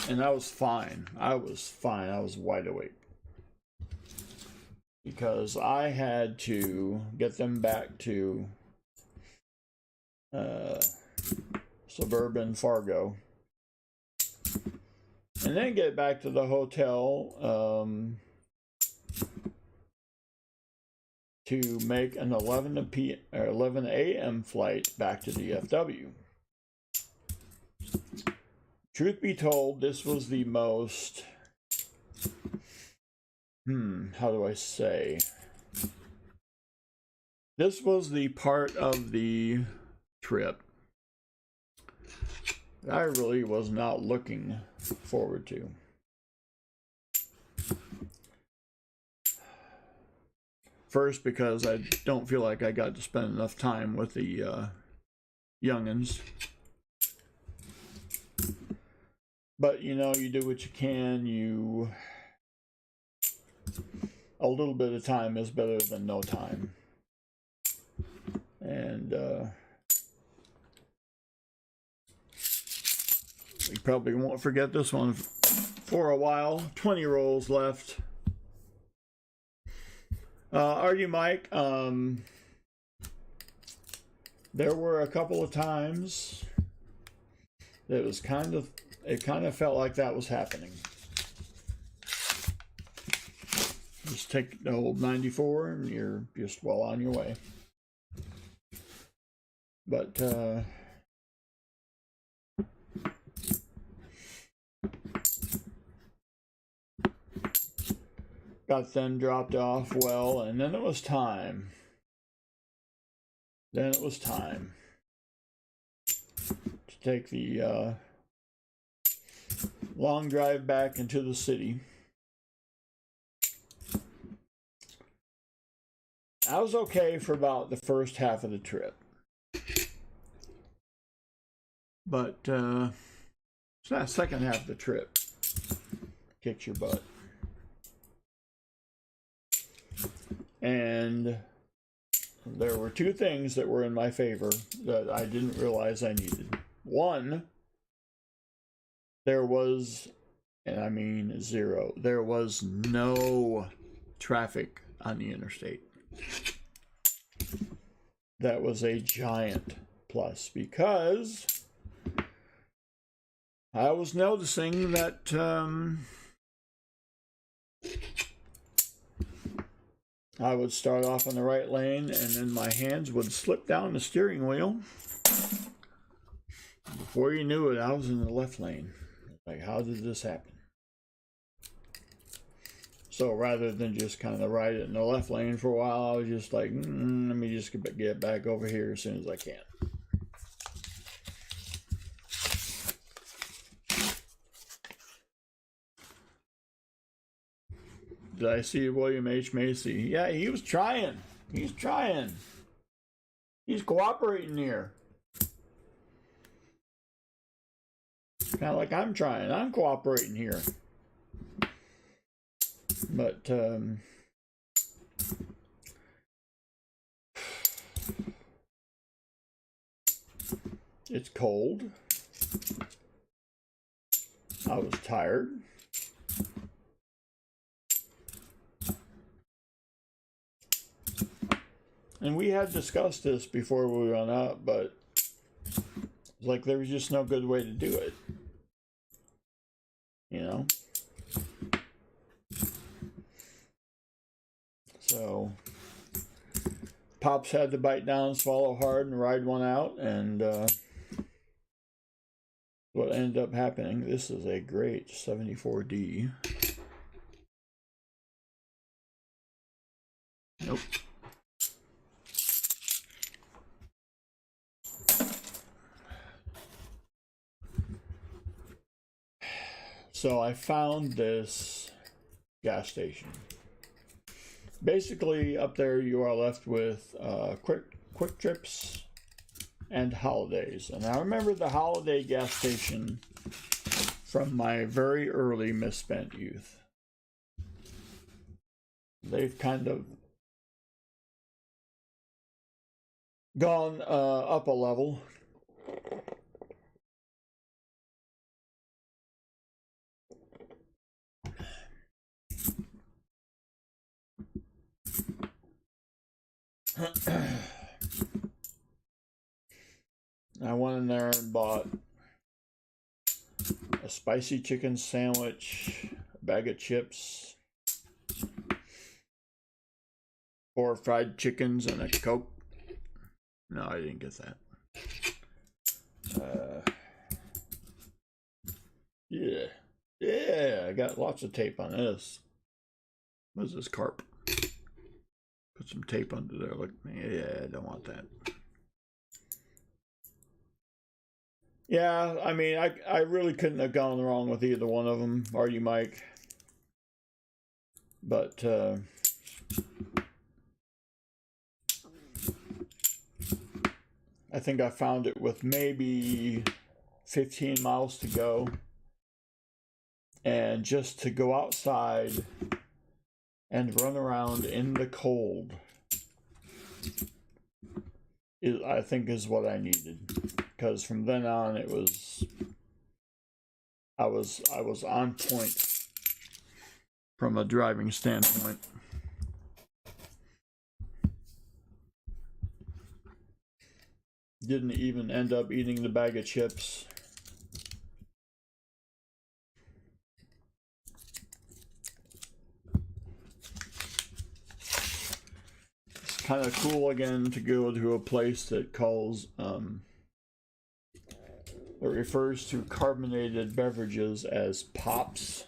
and I was fine. I was fine. I was wide awake. Because I had to get them back to suburban Fargo. And then get back to the hotel to make an 11 a.m. flight back to DFW. Truth be told, this was the most, how do I say? This was the part of the trip that I really was not looking forward to. First, because I don't feel like I got to spend enough time with the youngins. But, you know, you do what you can. A little bit of time is better than no time. And we probably won't forget this one for a while. 20 rolls left. Are you, Mike? There were a couple of times that it kind of felt like that was happening. Just take the old 94 and you're just well on your way. But got them dropped off well, and then it was time. Then it was time to take the long drive back into the city. I was okay for about the first half of the trip. But it's that second half of the trip kicks your butt. And there were two things that were in my favor that I didn't realize I needed. One, there was, and I mean zero, there was no traffic on the interstate. That was a giant plus, because I was noticing that I would start off in the right lane and then my hands would slip down the steering wheel. Before you knew it, I was in the left lane. Like, how did this happen? So rather than just kind of ride it in the left lane for a while, I was just like, let me just get back over here as soon as I can. Did I see William H. Macy? Yeah, he was trying. He's trying. He's cooperating here. Kind of like I'm trying. I'm cooperating here. But it's cold. I was tired. And we had discussed this before we went up, but it's like there was just no good way to do it. You know? So Pops had to bite down, swallow hard, and ride one out, and what ended up happening, this is a great 74D. Nope. So I found this gas station. Basically, up there you are left with quick trips and holidays. And I remember the holiday gas station from my very early misspent youth. they've kind of gone up a level. I went in there and bought a spicy chicken sandwich, a bag of chips, 4 fried chickens, and a Coke. No, I didn't get that. Yeah, I got lots of tape on this. What's this carp? Put some tape under there. Look, yeah, I don't want that. Yeah, I mean, I really couldn't have gone wrong with either one of them, are you, Mike? But I think I found it with maybe 15 miles to go, and just to go outside and run around in the cold I think is what I needed, because from then on it was I was on point from a driving standpoint. Didn't even end up eating the bag of chips. It's kind of cool again to go to a place that calls that refers to carbonated beverages as pops.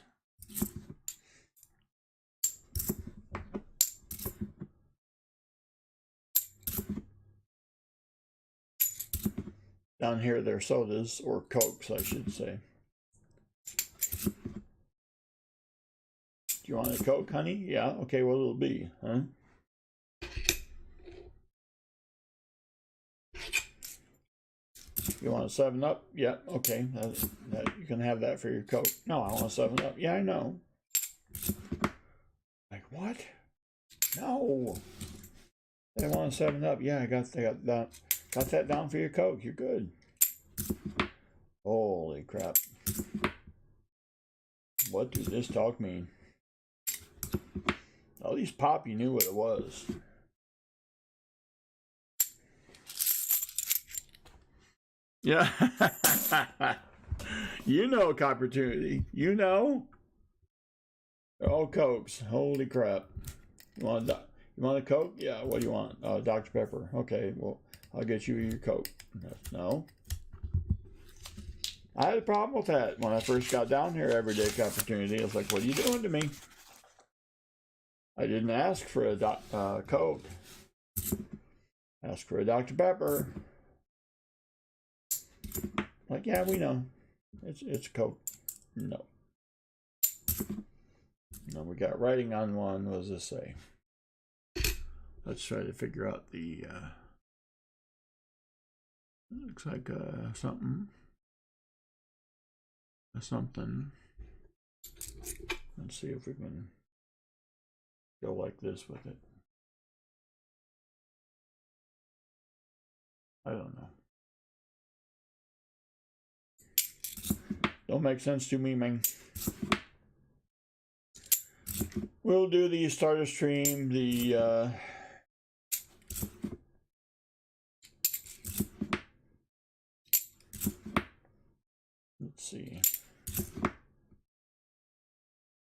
Down here they're sodas, or Cokes, I should say. Do you want a Coke, honey? Yeah, okay, what'll it be, huh? You want a 7-Up? Yeah, okay, you can have that for your Coke. No, I want a 7-Up. Yeah, I know. Like, what? No. They want a 7-Up. Yeah, I got that down for your Coke. You're good. Holy crap. What does this talk mean? At least Poppy knew what it was. Yeah. You know, Opportunity. You know? They're all Cokes. Holy crap. You want a Coke? Yeah, what do you want? Dr. Pepper. Okay, well, I'll get you your Coke. No. I had a problem with that when I first got down here, Everyday Opportunity. I was like, what are you doing to me? I didn't ask for a Coke. Ask for a Dr. Pepper. Like, yeah, we know. It's Coke. No. No, we got writing on one. What does this say? Let's try to figure out the looks like something. Let's see if we can go like this with it. I don't know. Don't make sense to me, man. We'll do the starter stream, the let's see.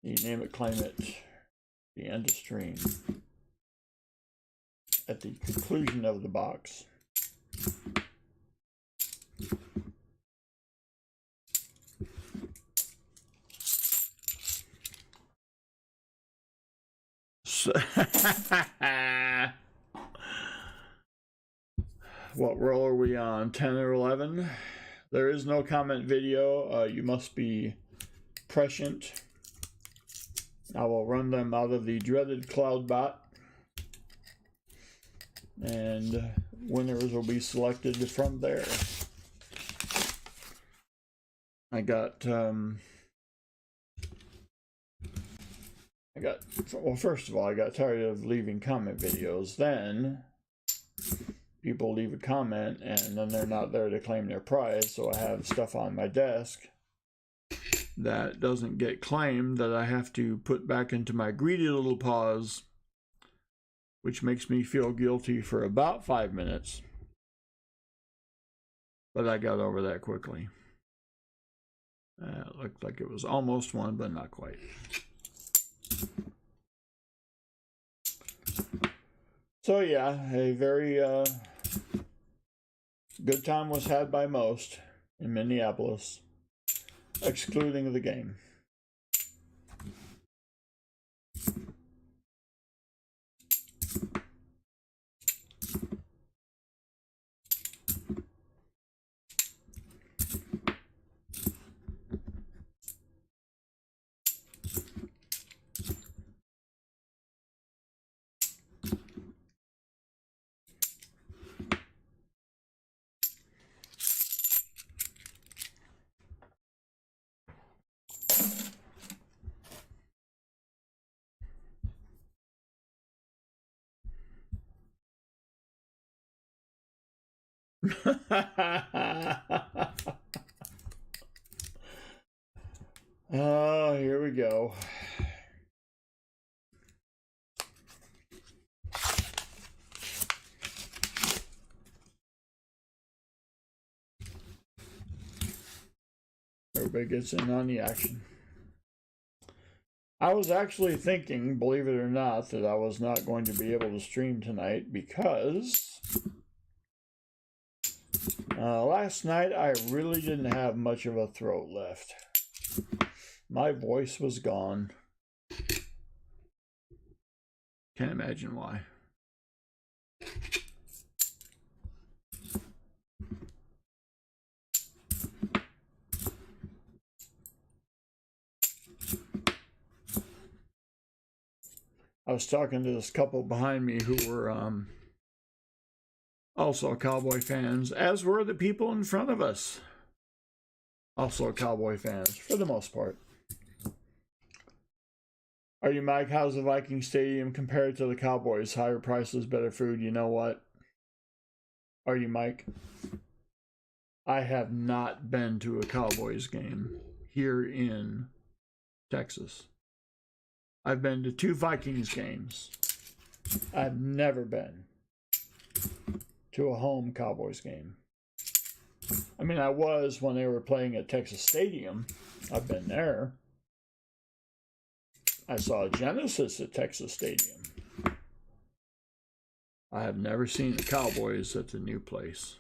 You name it, claim it. The end of stream. At the conclusion of the box. What roll are we on? 10 or 11? There is no comment video. You must be prescient. I will run them out of the dreaded cloud bot, and winners will be selected from there. I got well, first of all, I got tired of leaving comment videos. Then people leave a comment and then they're not there to claim their prize, so I have stuff on my desk that doesn't get claimed that I have to put back into my greedy little paws, which makes me feel guilty for about 5 minutes. But I got over that quickly. It looked like it was almost one, but not quite. So yeah, a very good time was had by most in Minneapolis, excluding the game. Oh, here we go. Everybody gets in on the action. I was actually thinking, believe it or not, that I was not going to be able to stream tonight because last night I really didn't have much of a throat left. My voice was gone. Can't imagine why. I was talking to this couple behind me who were also Cowboy fans, as were the people in front of us. Also Cowboy fans, for the most part. Are you Mike? How's the Viking Stadium compared to the Cowboys? Higher prices, better food. You know what? Are you Mike? I have not been to a Cowboys game here in Texas. I've been to 2 Vikings games. I've never been to a home Cowboys game. I mean, I was when they were playing at Texas Stadium. I've been there. I saw Genesis at Texas Stadium. I have never seen the Cowboys at the new place.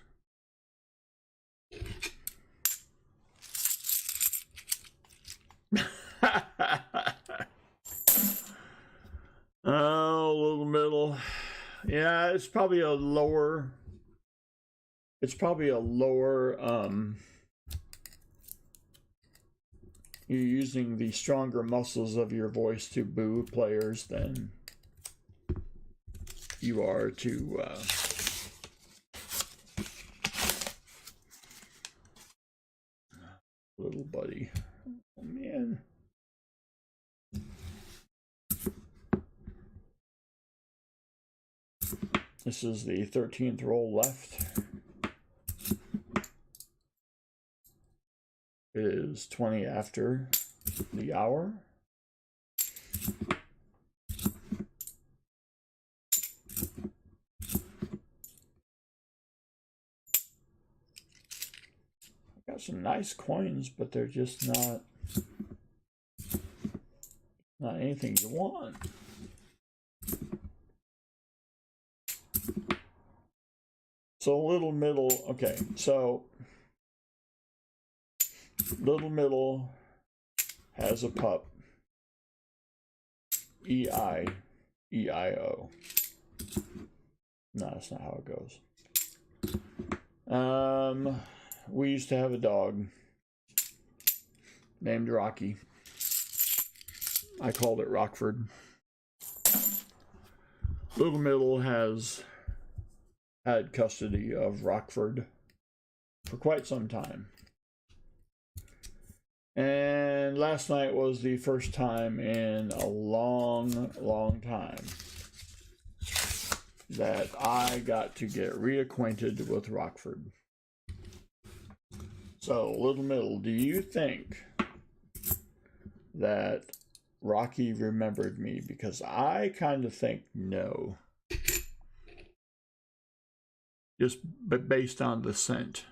Oh, little middle. Yeah, it's probably a lower. You're using the stronger muscles of your voice to boo players than you are to little buddy. Oh man. This is the 13th roll left. It is 20 after the hour. Got some nice coins, but they're just not anything you want. So little middle, okay, so little middle has a pup. E-I-E-I-O. No, that's not how it goes. We used to have a dog named Rocky. I called it Rockford. Little middle has had custody of Rockford for quite some time. And last night was the first time in a long, long time that I got to get reacquainted with Rockford. So, Little Middle, do you think that Rocky remembered me? Because I kind of think no. Just based on the scent.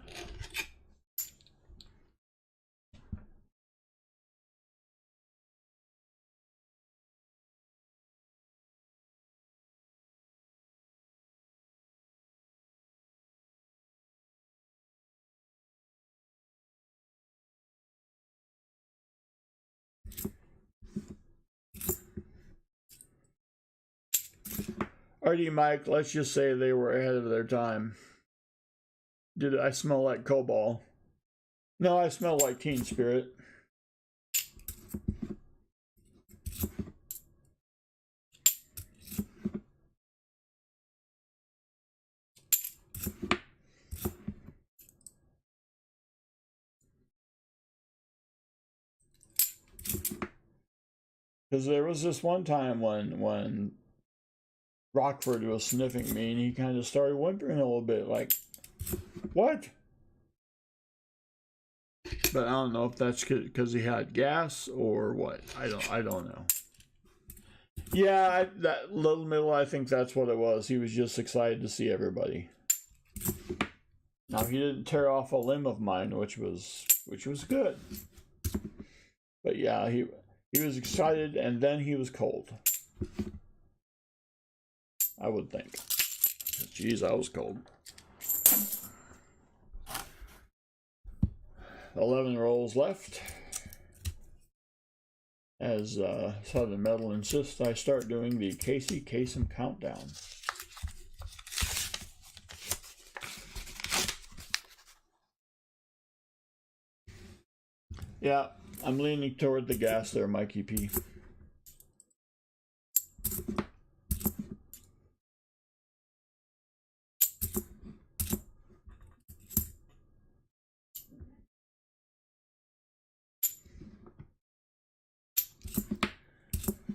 Alrighty, Mike, let's just say they were ahead of their time. Did I smell like Cobalt? No, I smell like Teen Spirit. Because there was this one time when Rockford was sniffing me and he kind of started whimpering a little bit, like, what? But I don't know if that's because he had gas or what. I don't know. Yeah, that Little Middle, I think that's what it was. He was just excited to see everybody. Now, he didn't tear off a limb of mine, which was good. But yeah, he was excited and then he was cold. I would think. Jeez, I was cold. 11 rolls left. As Southern Metal insists, I start doing the Casey Kasem countdown. Yeah, I'm leaning toward the gas there, Mikey P.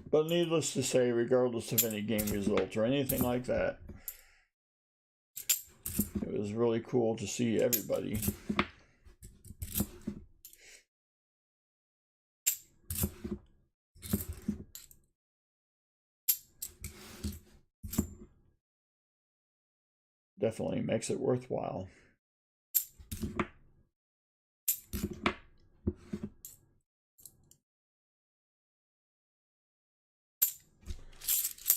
But needless to say, regardless of any game results or anything like that, it was really cool to see everybody. Definitely makes it worthwhile.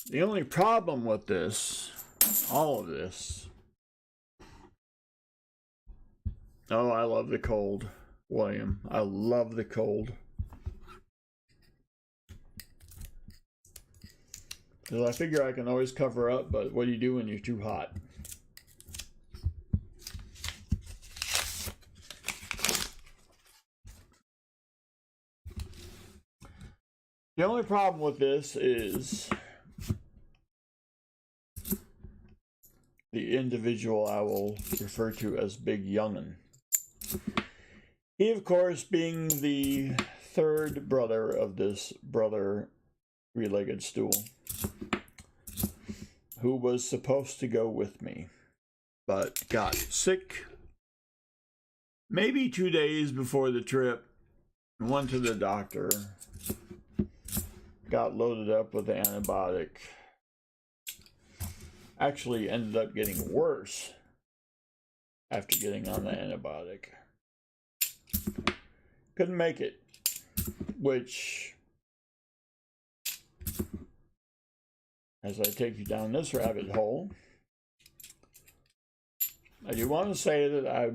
The only problem with this, all of this, oh, I love the cold, William. I love the cold. Because I figure I can always cover up, but what do you do when you're too hot? The only problem with this is the individual I will refer to as Big Young'un. He, of course, being the third brother of this brother three-legged stool, who was supposed to go with me, but got sick maybe 2 days before the trip, went to the doctor, got loaded up with the antibiotic, actually ended up getting worse after getting on the antibiotic. Couldn't make it, which, as I take you down this rabbit hole, I do want to say that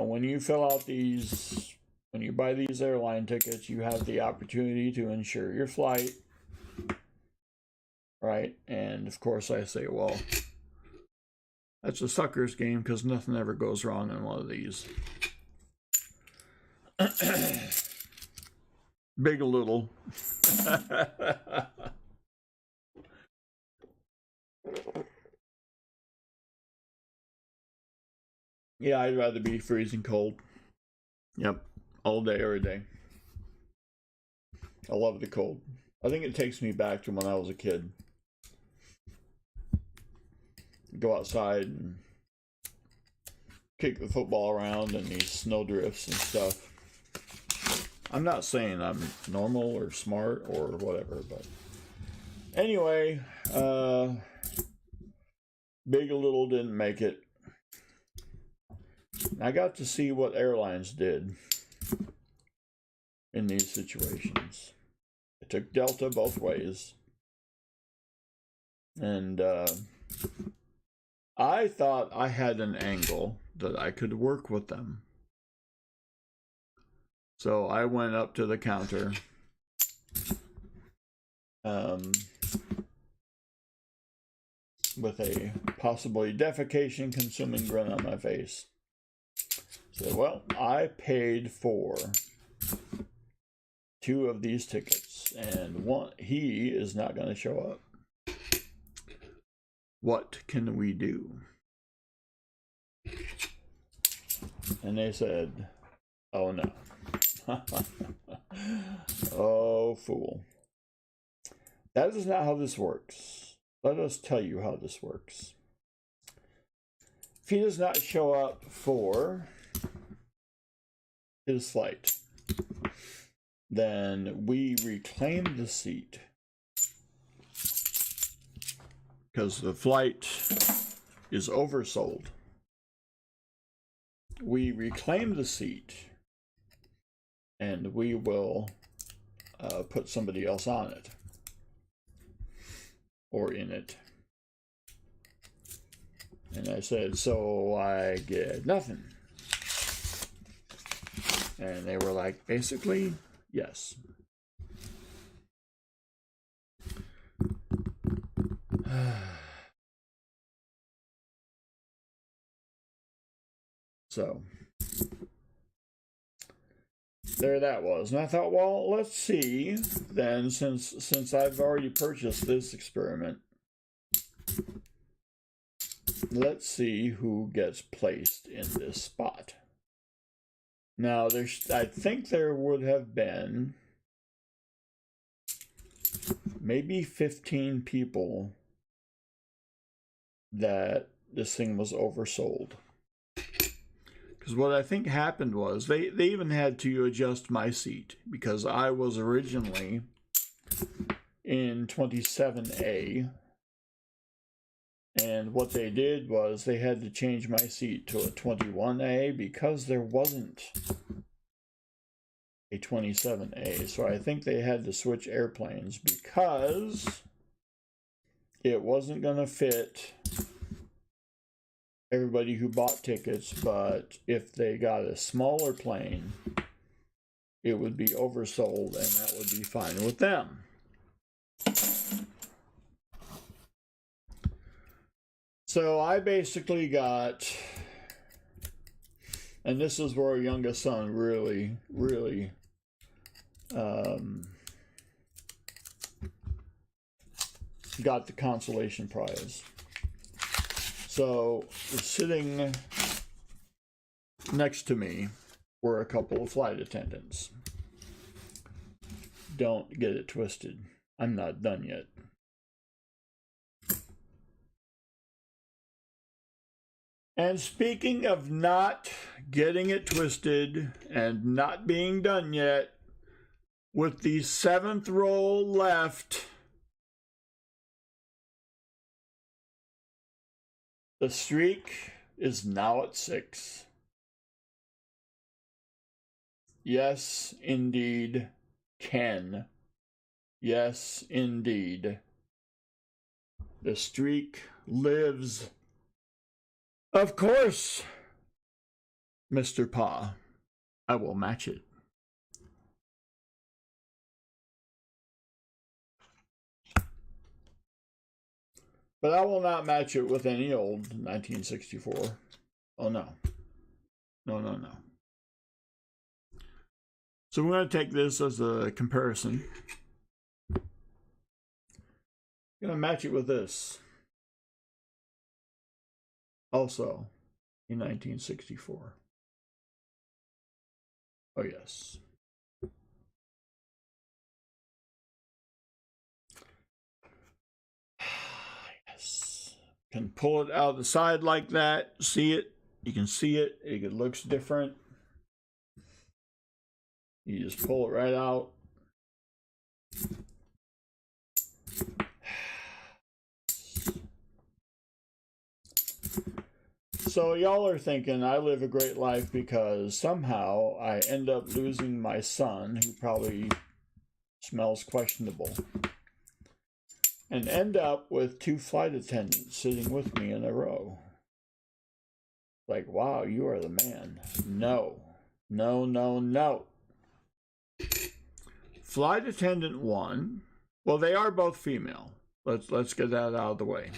when you fill out these, when you buy these airline tickets, you have the opportunity to insure your flight, right? And of course I say, well, that's a sucker's game because nothing ever goes wrong in one of these. Big or little. Yeah, I'd rather be freezing cold. Yep, all day, every day. I love the cold. I think it takes me back to when I was a kid. Go outside and kick the football around in these snow drifts and stuff. I'm not saying I'm normal or smart or whatever, but anyway, Big or Little didn't make it. I got to see what airlines did in these situations. It took Delta both ways. And I thought I had an angle that I could work with them. So I went up to the counter. With a possibly defecation-consuming grin on my face. So, well, I paid for 2 of these tickets, and he is not going to show up. What can we do? And they said, oh no. Oh, fool. That is not how this works. Let us tell you how this works. If he does not show up for his flight, then we reclaim the seat. Because the flight is oversold. We reclaim the seat and we will put somebody else on it or in it. And I said, so I get nothing. And they were like, basically, yes. So there that was. And I thought, well, let's see then, since I've already purchased this experiment, let's see who gets placed in this spot. Now, I think there would have been maybe 15 people that this thing was oversold. Because what I think happened was they even had to adjust my seat, because I was originally in 27A. And what they did was they had to change my seat to a 21A because there wasn't a 27A. So I think they had to switch airplanes because it wasn't going to fit everybody who bought tickets, but if they got a smaller plane, it would be oversold and that would be fine with them. So I basically got, and this is where our youngest son really got the consolation prize. So sitting next to me were a couple of flight attendants. Don't get it twisted. I'm not done yet. And speaking of not getting it twisted and not being done yet, with the 7th roll left, the streak is now at 6. Yes, indeed, Ken. Yes, indeed. The streak lives. Of course, Mr. Pa, I will match it. But I will not match it with any old 1964. Oh, no. No. So we're going to take this as a comparison. I'm going to match it with this. Also, in 1964. Oh, yes. can pull it out of the side like that. See it? You can see it. It looks different. You just pull it right out. So y'all are thinking I live a great life because somehow I end up losing my son, who probably smells questionable, and end up with 2 flight attendants sitting with me in a row. Like, wow, you are the man. No, no, no, no. Flight attendant 1, well, they are both female. Let's get that out of the way.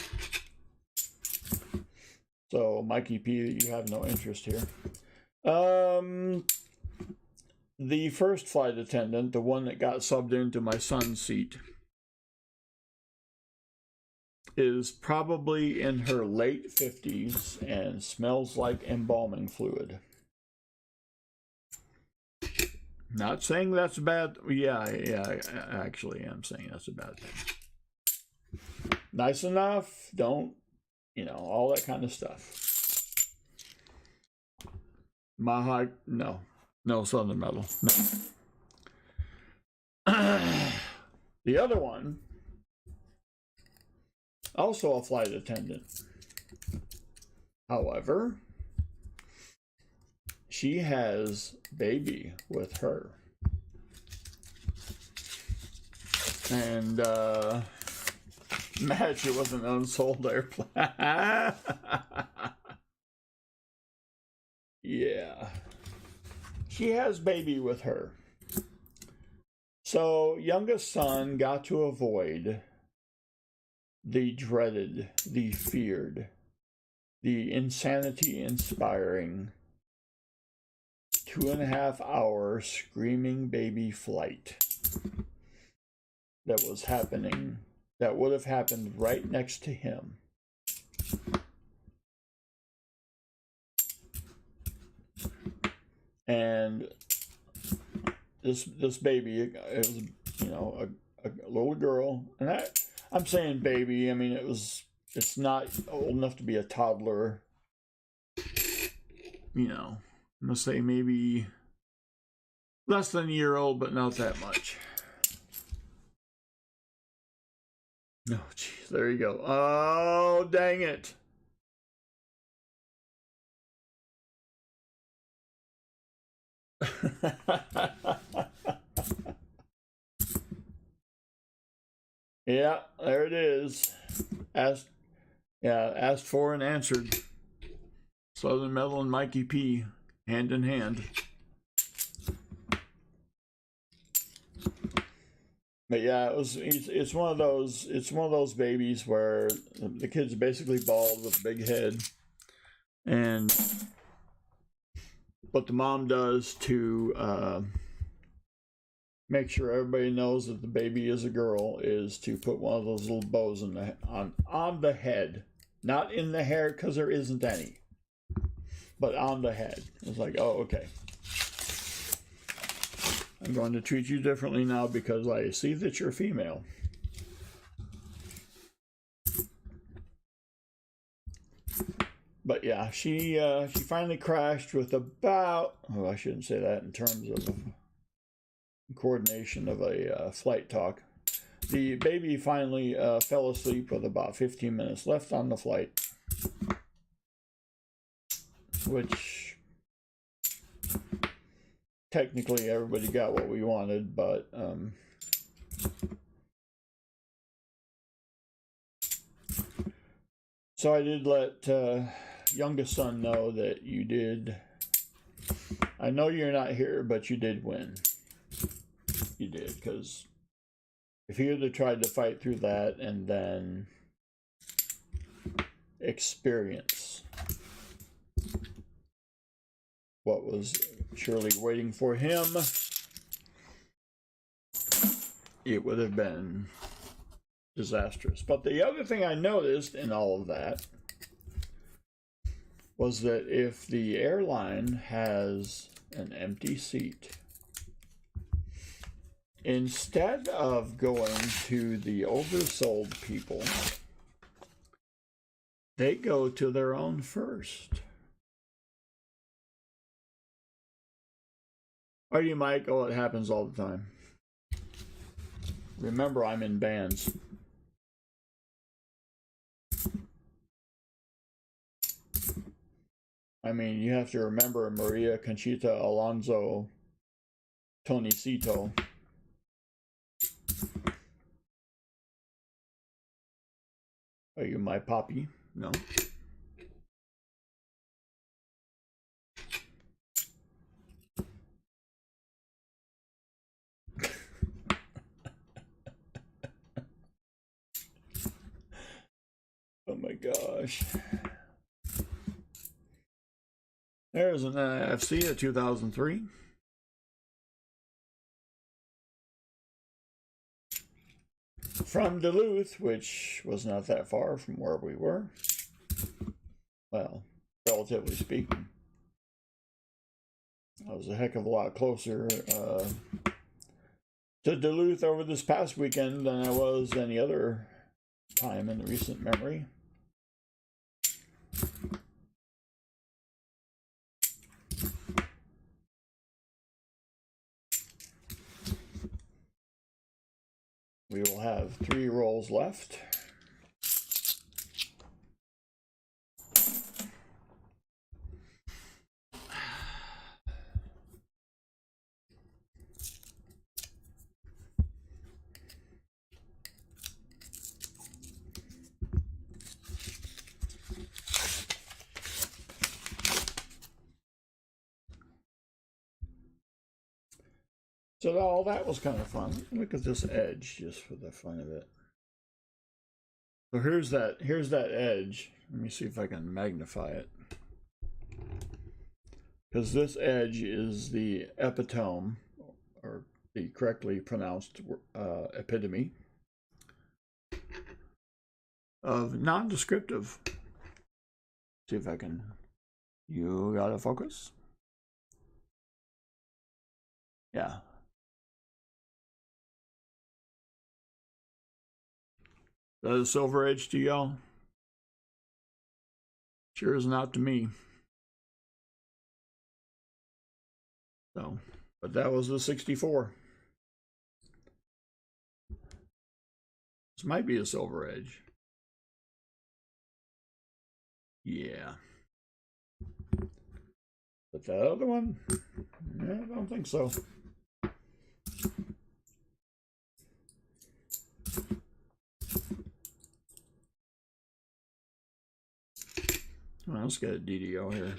So, Mikey P, you have no interest here. The first flight attendant, the one that got subbed into my son's seat, is probably in her late 50s and smells like embalming fluid. Not saying that's bad. Yeah, I actually am saying that's a bad thing. Nice enough, don't, you know, all that kind of stuff. Mahawk, no. No Southern Metal, no. The other one, also a flight attendant. However, she has baby with her. And match, it was an unsold airplane. Yeah. She has baby with her. So youngest son got to avoid the dreaded, the feared, the insanity inspiring 2.5 hour screaming baby flight that was happening, that would have happened right next to him. And this baby, it was, you know, a little girl, and I'm saying baby, I mean it's not old enough to be a toddler. You know, I'm gonna say maybe less than a year old, but not that much. No, oh, geez, there you go. Oh, dang it. Yeah, there it is. Asked for and answered. Southern Metal and Mikey P, hand in hand. But yeah, it's one of those babies where the kid's basically bald with a big head, and what the mom does to make sure everybody knows that the baby is a girl is to put one of those little bows on the head, not in the hair because there isn't any, but on the head. It's like, oh, okay. I'm going to treat you differently now because I see that you're female. But yeah, she finally crashed with about, oh, I shouldn't say that in terms of coordination of a flight talk. The baby finally fell asleep with about 15 minutes left on the flight, which technically everybody got what we wanted, but so I did let youngest son know that you did. I know you're not here, but you did win. You did, because if he had tried to fight through that and then experience what was surely waiting for him, it would have been disastrous. But the other thing I noticed in all of that was that if the airline has an empty seat, instead of going to the oversold people They go to their own first. Or you might go, it happens all the time. Remember, I'm in bands. I mean, you have to remember Maria Conchita Alonso Tonicito. Are you my poppy? No. Oh my gosh. There's an NFC of 2003. From Duluth, which was not that far from where we were. Well, relatively speaking. I was a heck of a lot closer to Duluth over this past weekend than I was any other time in recent memory. We will have 3 rolls left. So all that was kind of fun. Look at this edge, just for the fun of it. So here's that edge. Let me see if I can magnify it. Because this edge is the epitome, or the correctly pronounced epitome, of non-descriptive. See if I can. You gotta focus. Yeah. Is that a silver edge to y'all? Sure is not to me. So, but that was the 64. This might be a silver edge. Yeah. But that other one, I don't think so. Well, let's get a DDO here.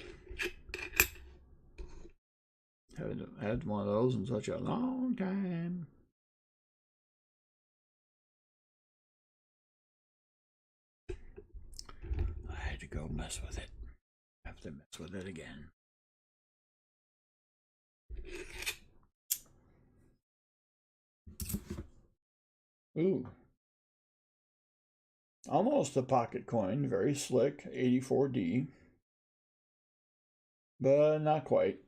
Haven't had one of those in such a long time. I had to go mess with it. Have to mess with it again. Ooh. Almost a pocket coin, very slick, 84D. But not quite.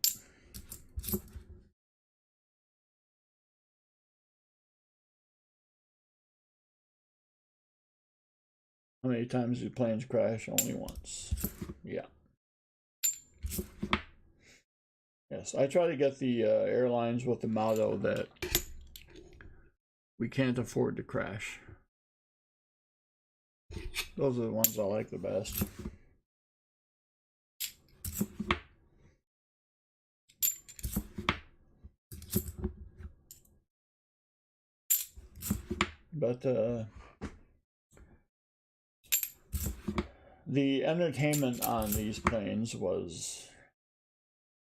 How many times do planes crash? Only once. Yeah. Yes, I try to get the airlines with the motto that we can't afford to crash. Those are the ones I like the best. But the entertainment on these planes was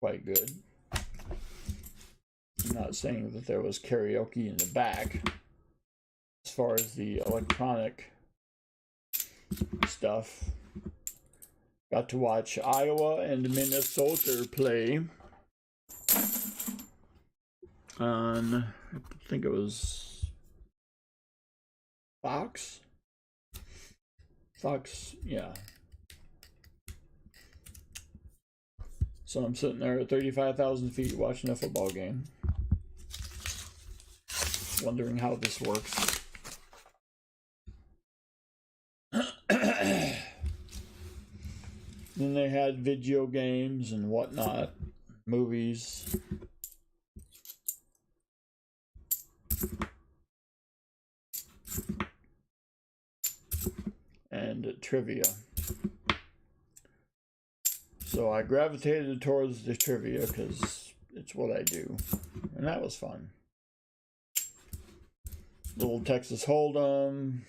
quite good. I'm not saying that there was karaoke in the back. As far as the electronic stuff, got to watch Iowa and Minnesota play on, I think it was Fox, yeah. So I'm sitting there at 35,000 feet watching a football game, wondering how this works. Then they had video games and whatnot, movies. And trivia. So I gravitated towards the trivia because it's what I do. And that was fun. Little Texas Hold'em.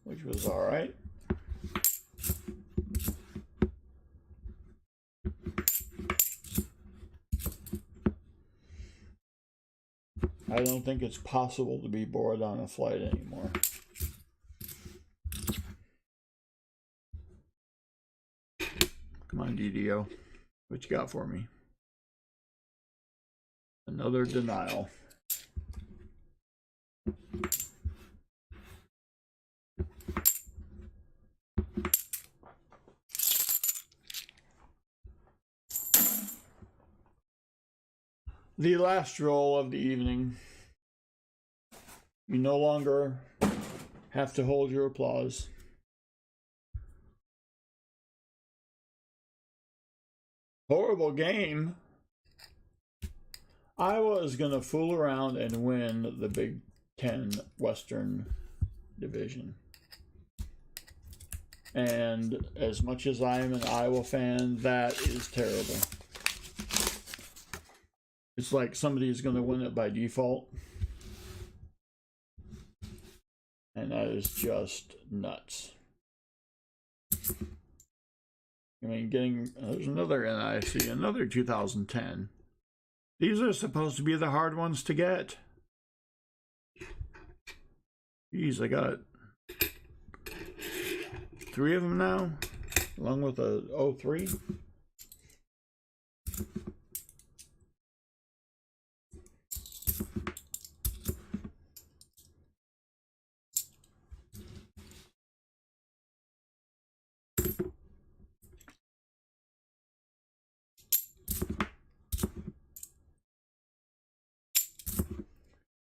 Which was alright. I don't think it's possible to be bored on a flight anymore. Come on, DDO. What you got for me? Another denial. The last roll of the evening. You no longer have to hold your applause. Horrible game. Iowa is going to fool around and win the Big Ten Western Division. And as much as I am an Iowa fan, that is terrible. It's like somebody's going to win it by default. And that is just nuts. I mean, there's another NIC, another 2010. These are supposed to be the hard ones to get. Geez, I got 3 of them now, along with a 03.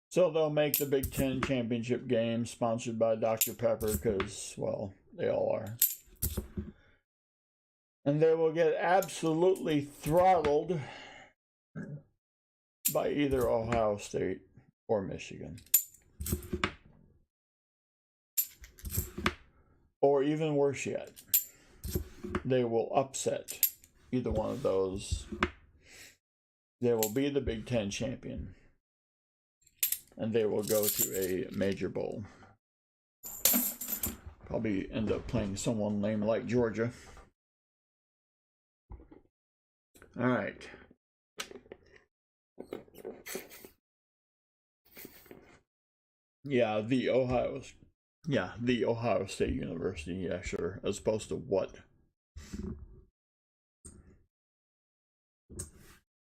So they'll make the Big Ten championship game sponsored by Dr. Pepper because, well, they all are. And they will get absolutely throttled by either Ohio State or Michigan. Or even worse yet, they will upset either one of those. They will be the Big Ten champion. And they will go to a major bowl. Probably end up playing someone lame like Georgia. All right. Yeah, the Ohio State University. Yeah, sure. As opposed to what?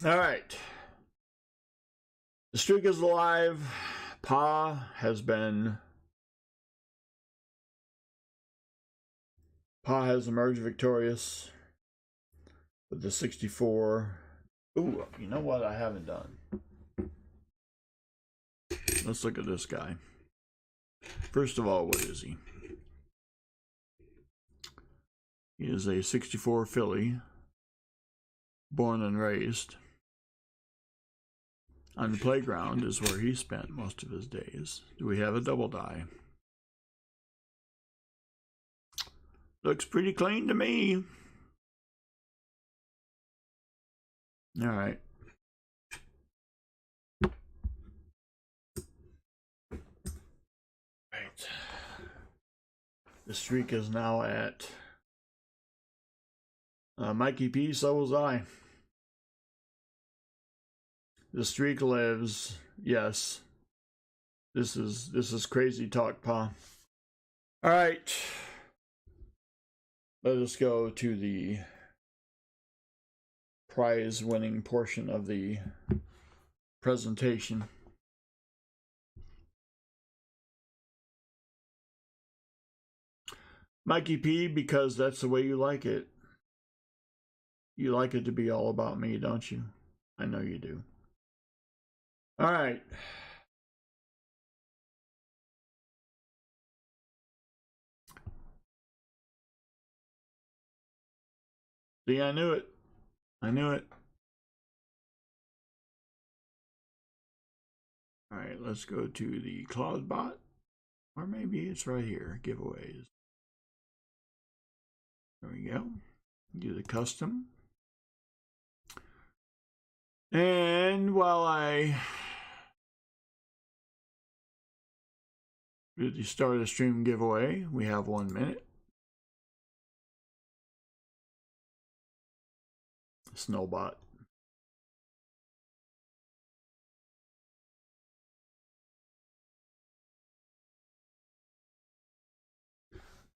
All right. The streak is alive. Pa has emerged victorious with the 64. Ooh, you know what I haven't done? Let's look at this guy. First of all, what is he? He is a 64 Philly, born and raised. On the playground is where he spent most of his days. Do we have a double die? Looks pretty clean to me. All right. Right. The streak is now at Mikey P, so was I. The streak lives. Yes. This is crazy talk, Pa. All right. Let us go to the prize winning portion of the presentation. Mikey P, because that's the way you like it. You like it to be all about me, don't you? I know you do. All right. See, I knew it. I knew it. All right, let's go to the CloudBot. Or maybe it's right here, giveaways. There we go. Do the custom. And while I do the start a stream giveaway, we have 1 minute. Snowbot.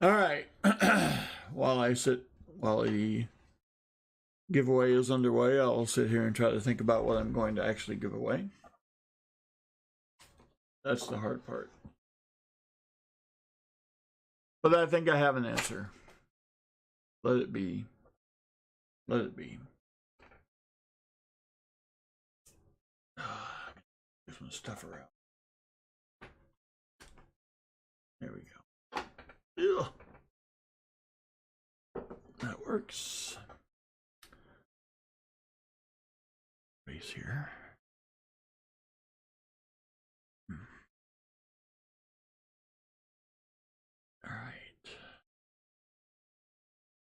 All right. While the giveaway is underway, I'll sit here and try to think about what I'm going to actually give away. That's the hard part. But I think I have an answer. Let it be. Let it be. Get some stuff around. There we go. Ew. That works. Base here. All right.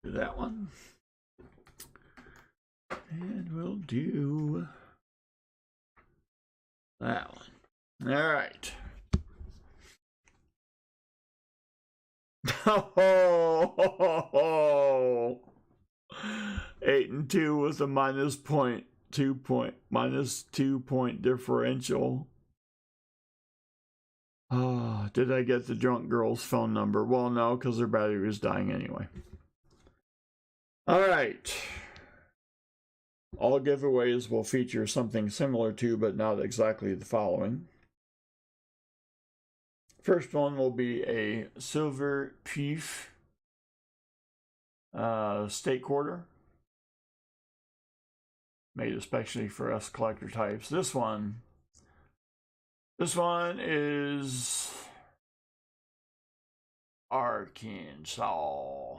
Do that one. And we'll do that one. All right. Oh, 8 and 2 with a minus 2 point differential. Oh, did I get the drunk girl's phone number? Well, no, because their battery was dying anyway. All right. All giveaways will feature something similar to, but not exactly the following. First one will be a silver pief state quarter, made especially for us collector types. This one is Arkansas.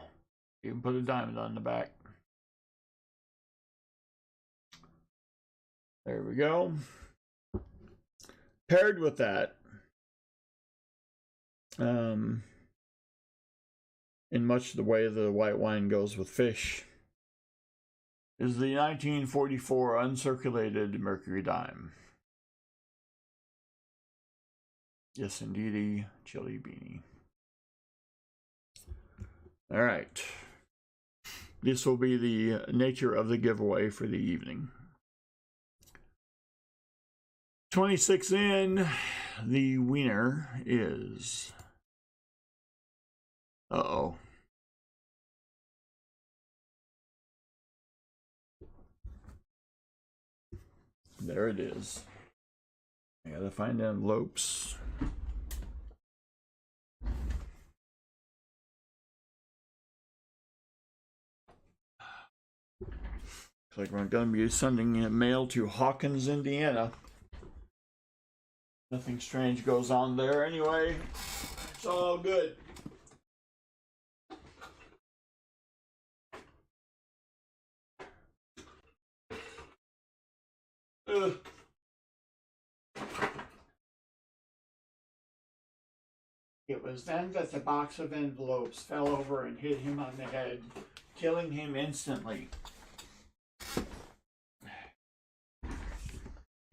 You can put a diamond on the back. There we go. Paired with that, in much the way the white wine goes with fish, is the 1944 uncirculated Mercury dime. Yes, indeedy, chili beanie. All right. This will be the nature of the giveaway for the evening. 26 in, the winner is... Uh-oh. There it is. I gotta find envelopes. Looks like we're gonna be sending mail to Hawkins, Indiana. Nothing strange goes on there anyway. It's all good. Ugh. It was then that the box of envelopes fell over and hit him on the head, killing him instantly.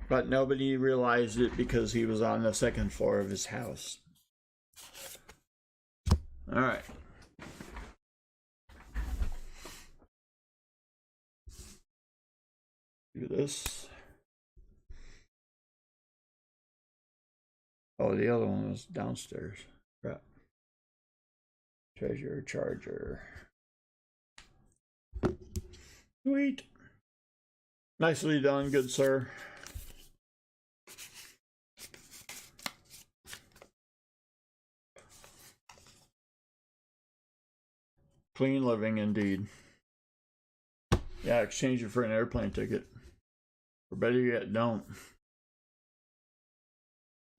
But nobody realized it because he was on the second floor of his house. All right. Do this. Oh, the other one was downstairs. Crap. Treasure charger. Sweet. Nicely done, good sir. Clean living indeed. Yeah, exchange it for an airplane ticket. Or better yet, don't.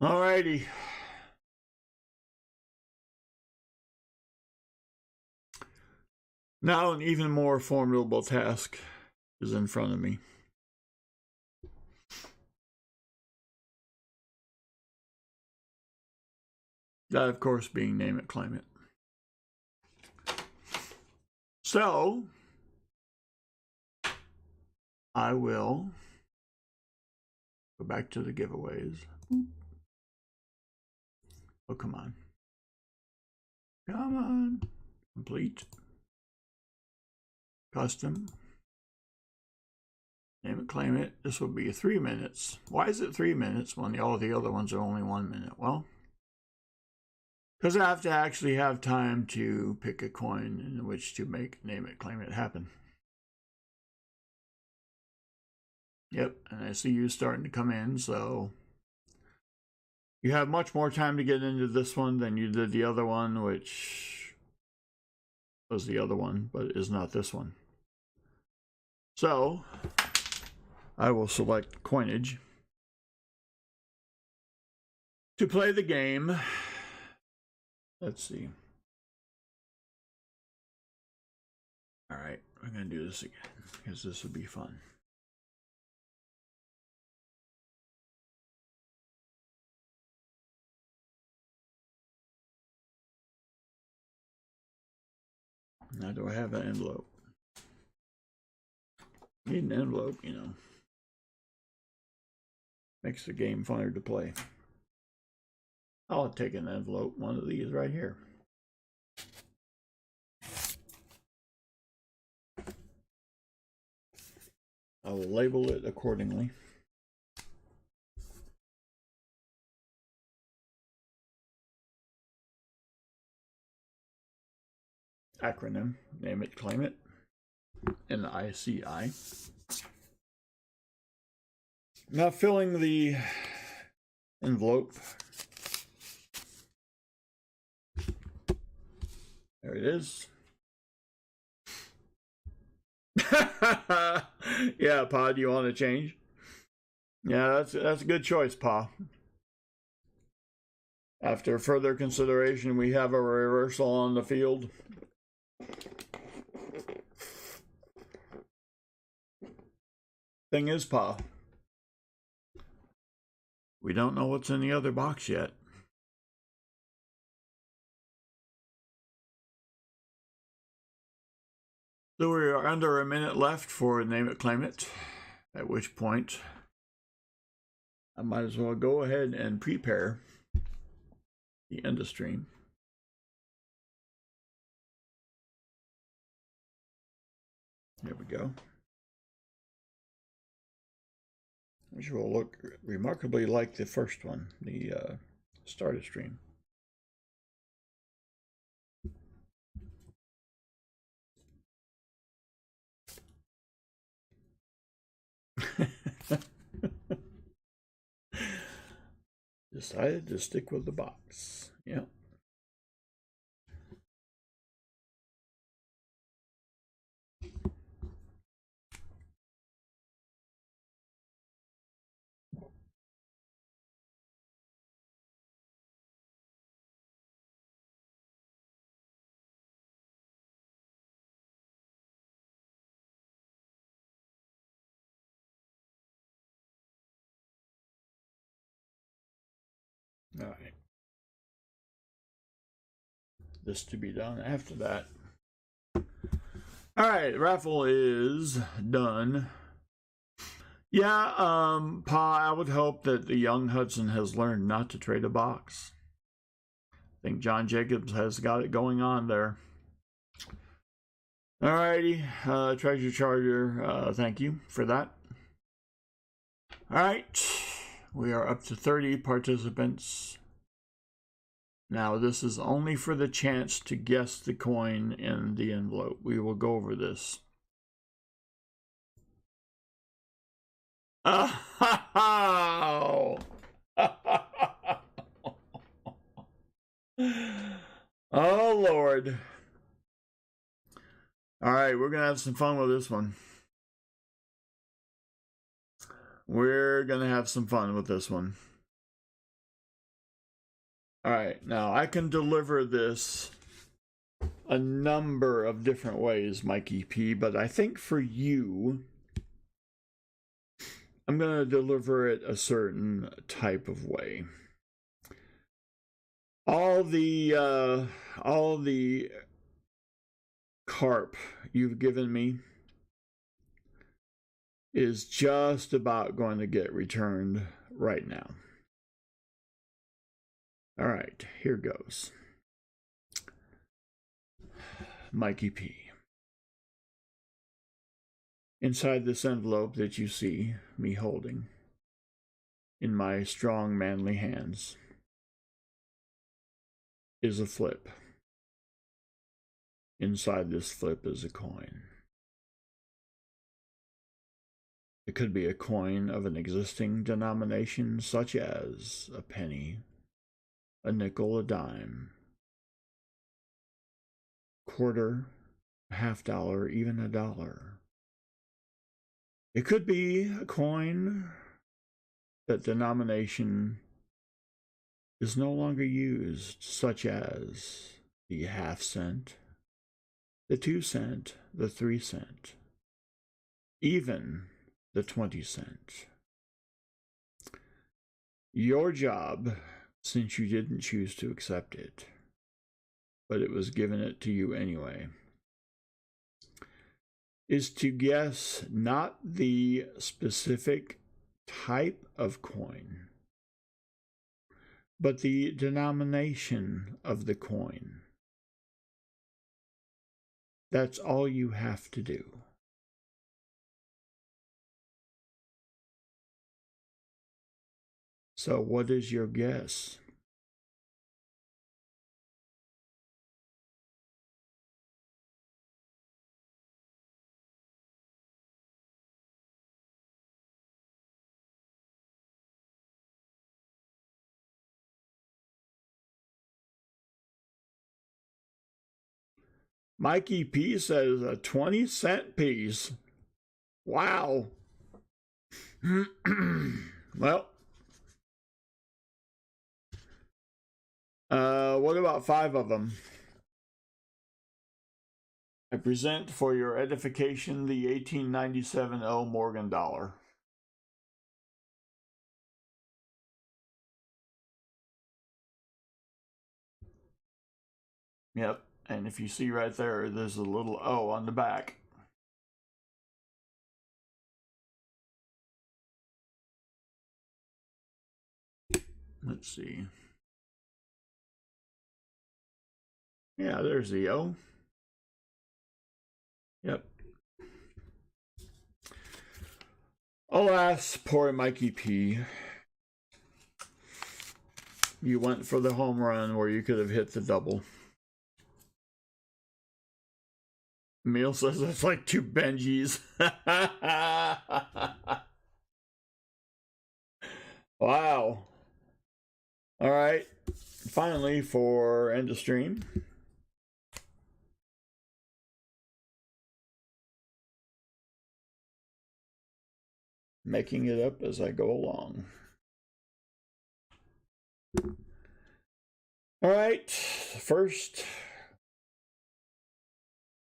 Alrighty. Now an even more formidable task is in front of me. That, of course, being name it, claim it. So, I will go back to the giveaways. Oh, come on. Come on. Complete. Custom. Name it, claim it. This will be 3 minutes. Why is it 3 minutes when all the other ones are only 1 minute? Well, because I have to actually have time to pick a coin in which to make name it, claim it happen. Yep, and I see you starting to come in, so you have much more time to get into this one than you did the other one, which was the other one, but is not this one. So, I will select coinage to play the game. Let's see. All right, I'm going to do this again because this would be fun. Now, do I have an envelope? Need an envelope, you know. Makes the game funner to play. I'll take an envelope, one of these right here. I will label it accordingly. Acronym, name it, claim it, NICI. Now filling the envelope. There it is. Yeah, Pa, do you want to change? Yeah, that's a good choice, Pa. After further consideration, we have a reversal on the field. Thing is, Pa, we don't know what's in the other box yet. So we are under a minute left for name it, claim it, at which point I might as well go ahead and prepare the end of stream. There we go. Which will look remarkably like the first one, the start of stream. Decided to stick with the box. Yeah. All right. This to be done after that. All right, raffle is done. Yeah, Pa, I would hope that the young Hudson has learned not to trade a box. I think John Jacobs has got it going on there. All righty, Treasure Charger, thank you for that. All right, we are up to 30 participants. Now, this is only for the chance to guess the coin in the envelope. We will go over this. Oh, oh Lord. All right, we're going to have some fun with this one. We're going to have some fun with this one. All right, now I can deliver this a number of different ways, Mikey P, but I think for you, I'm going to deliver it a certain type of way. All the carp you've given me is just about going to get returned right now. All right, here goes. Mikey P. Inside this envelope that you see me holding in my strong, manly hands is a flip. Inside this flip is a coin. It could be a coin of an existing denomination, such as a penny, a nickel, a dime, quarter, a $50, even $1. It could be a coin that denomination is no longer used, such as the half-cent, the 2-cent, the 3-cent, even the 20-cent. Your job, since you didn't choose to accept it, but it was given it to you anyway, is to guess not the specific type of coin, but the denomination of the coin. That's all you have to do. So what is your guess? Mikey P says a 20-cent piece. Wow. Well, what about 5 of them? I present for your edification the 1897 L. Morgan dollar. Yep, and if you see right there, there's a little O on the back. Let's see. Yeah, there's the O. Yep. Alas, poor Mikey P. You went for the home run where you could have hit the double. Emil says that's like 2 Benjis. Wow. All right. Finally, for end of stream. Making it up as I go along. All right. First,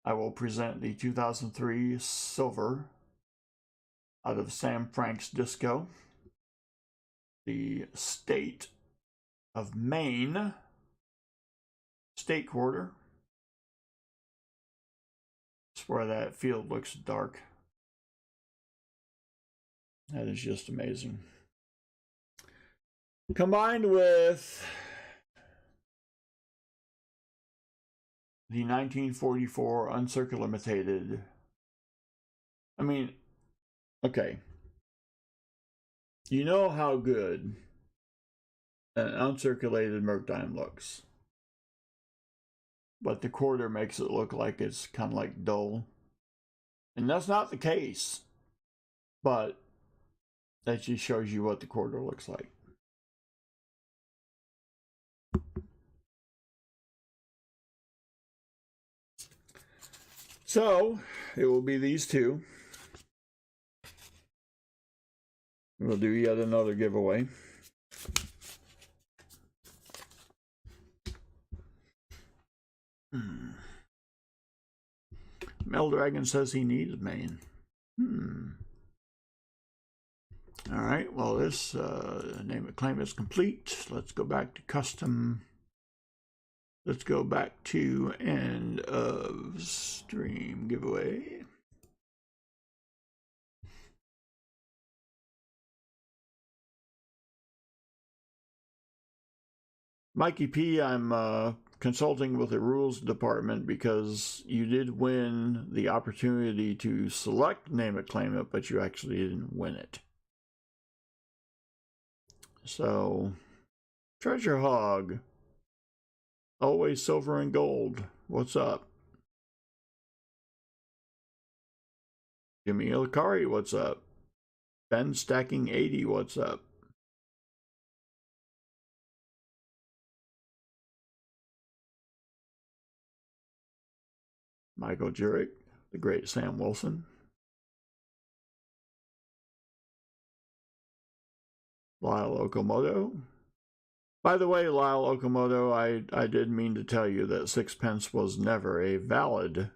I will present the 2003 silver out of Sam Frank's Disco, the state of Maine state quarter. That's where that field looks dark. That is just amazing. Combined with the 1944 uncirculated. I mean, okay. You know how good an uncirculated Merc dime looks, but the quarter makes it look like it's kind of like dull. And that's not the case, but that just shows you what the quarter looks like. So it will be these two. We'll do yet another giveaway. Metal Dragon says he needs main. All right, well, this name and claim is complete. Let's go back to custom. Let's go back to end of stream giveaway. Mikey P, I'm consulting with the rules department because you did win the opportunity to select name it, claim it, but you actually didn't win it. So, Treasure Hog, always silver and gold, what's up? Jimmy Ilkari, what's up? Ben Stacking 80, what's up? Michael Jurek, the great Sam Wilson. Lyle Okamoto. By the way, Lyle Okamoto, I did mean to tell you that sixpence was never a valid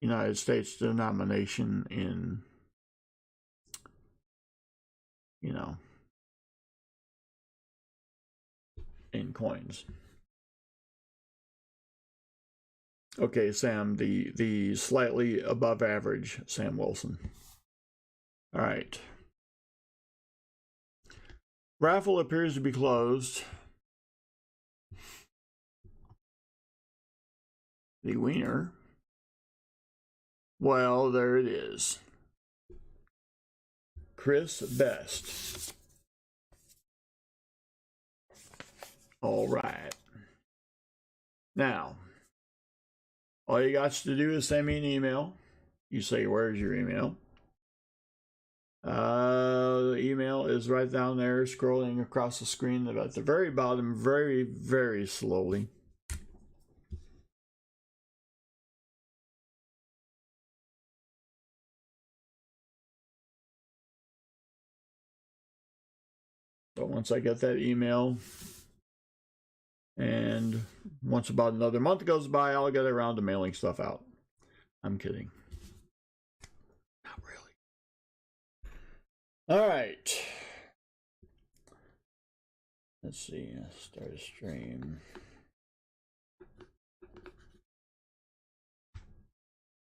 United States denomination in, in coins. Okay, Sam, the slightly above average Sam Wilson. All right. Raffle appears to be closed. The wiener. Well, there it is. Chris Best. All right. Now, all you got to do is send me an email. You say, where's your email? The email is right down there, scrolling across the screen at the very bottom, very, very slowly. But once I get that email, and once about another month goes by, I'll get around to mailing stuff out. I'm kidding. Not really. All right. Let's see. Start a stream.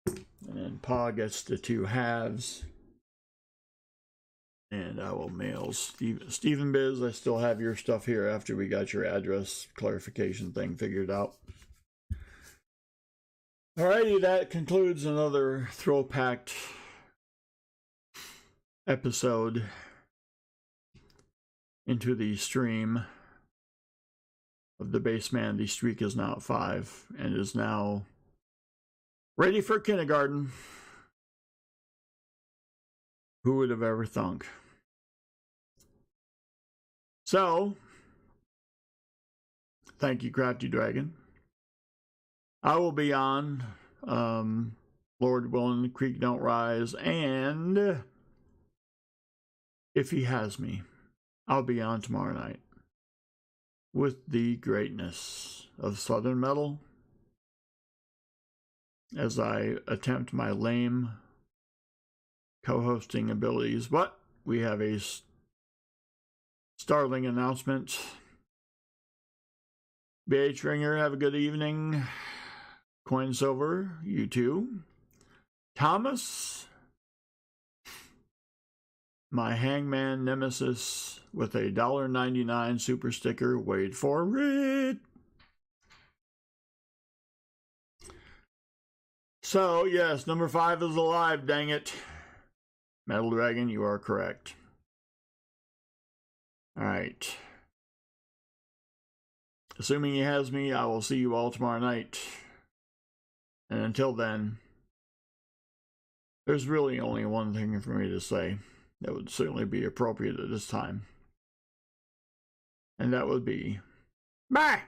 And then Pa gets the 2 halves. And I will mail Stephen Biz. I still have your stuff here after we got your address clarification thing figured out. Alrighty, that concludes another throw-packed episode into the stream of the Bassman. The streak is now at 5 and is now ready for kindergarten. Who would have ever thunk? So, thank you, Crafty Dragon. I will be on Lord willing, the creek don't rise, and if he has me, I'll be on tomorrow night with the greatness of Southern Metal as I attempt my lame co-hosting abilities. But we have a startling announcement. BH Ringer, have a good evening. Coin Silver, you too. Thomas, my hangman nemesis with a $1.99 super sticker. Wait for it. So, yes, number 5 is alive, dang it. Metal Dragon, you are correct. All right. Assuming he has me, I will see you all tomorrow night. And until then, there's really only one thing for me to say that would certainly be appropriate at this time. And that would be, bye!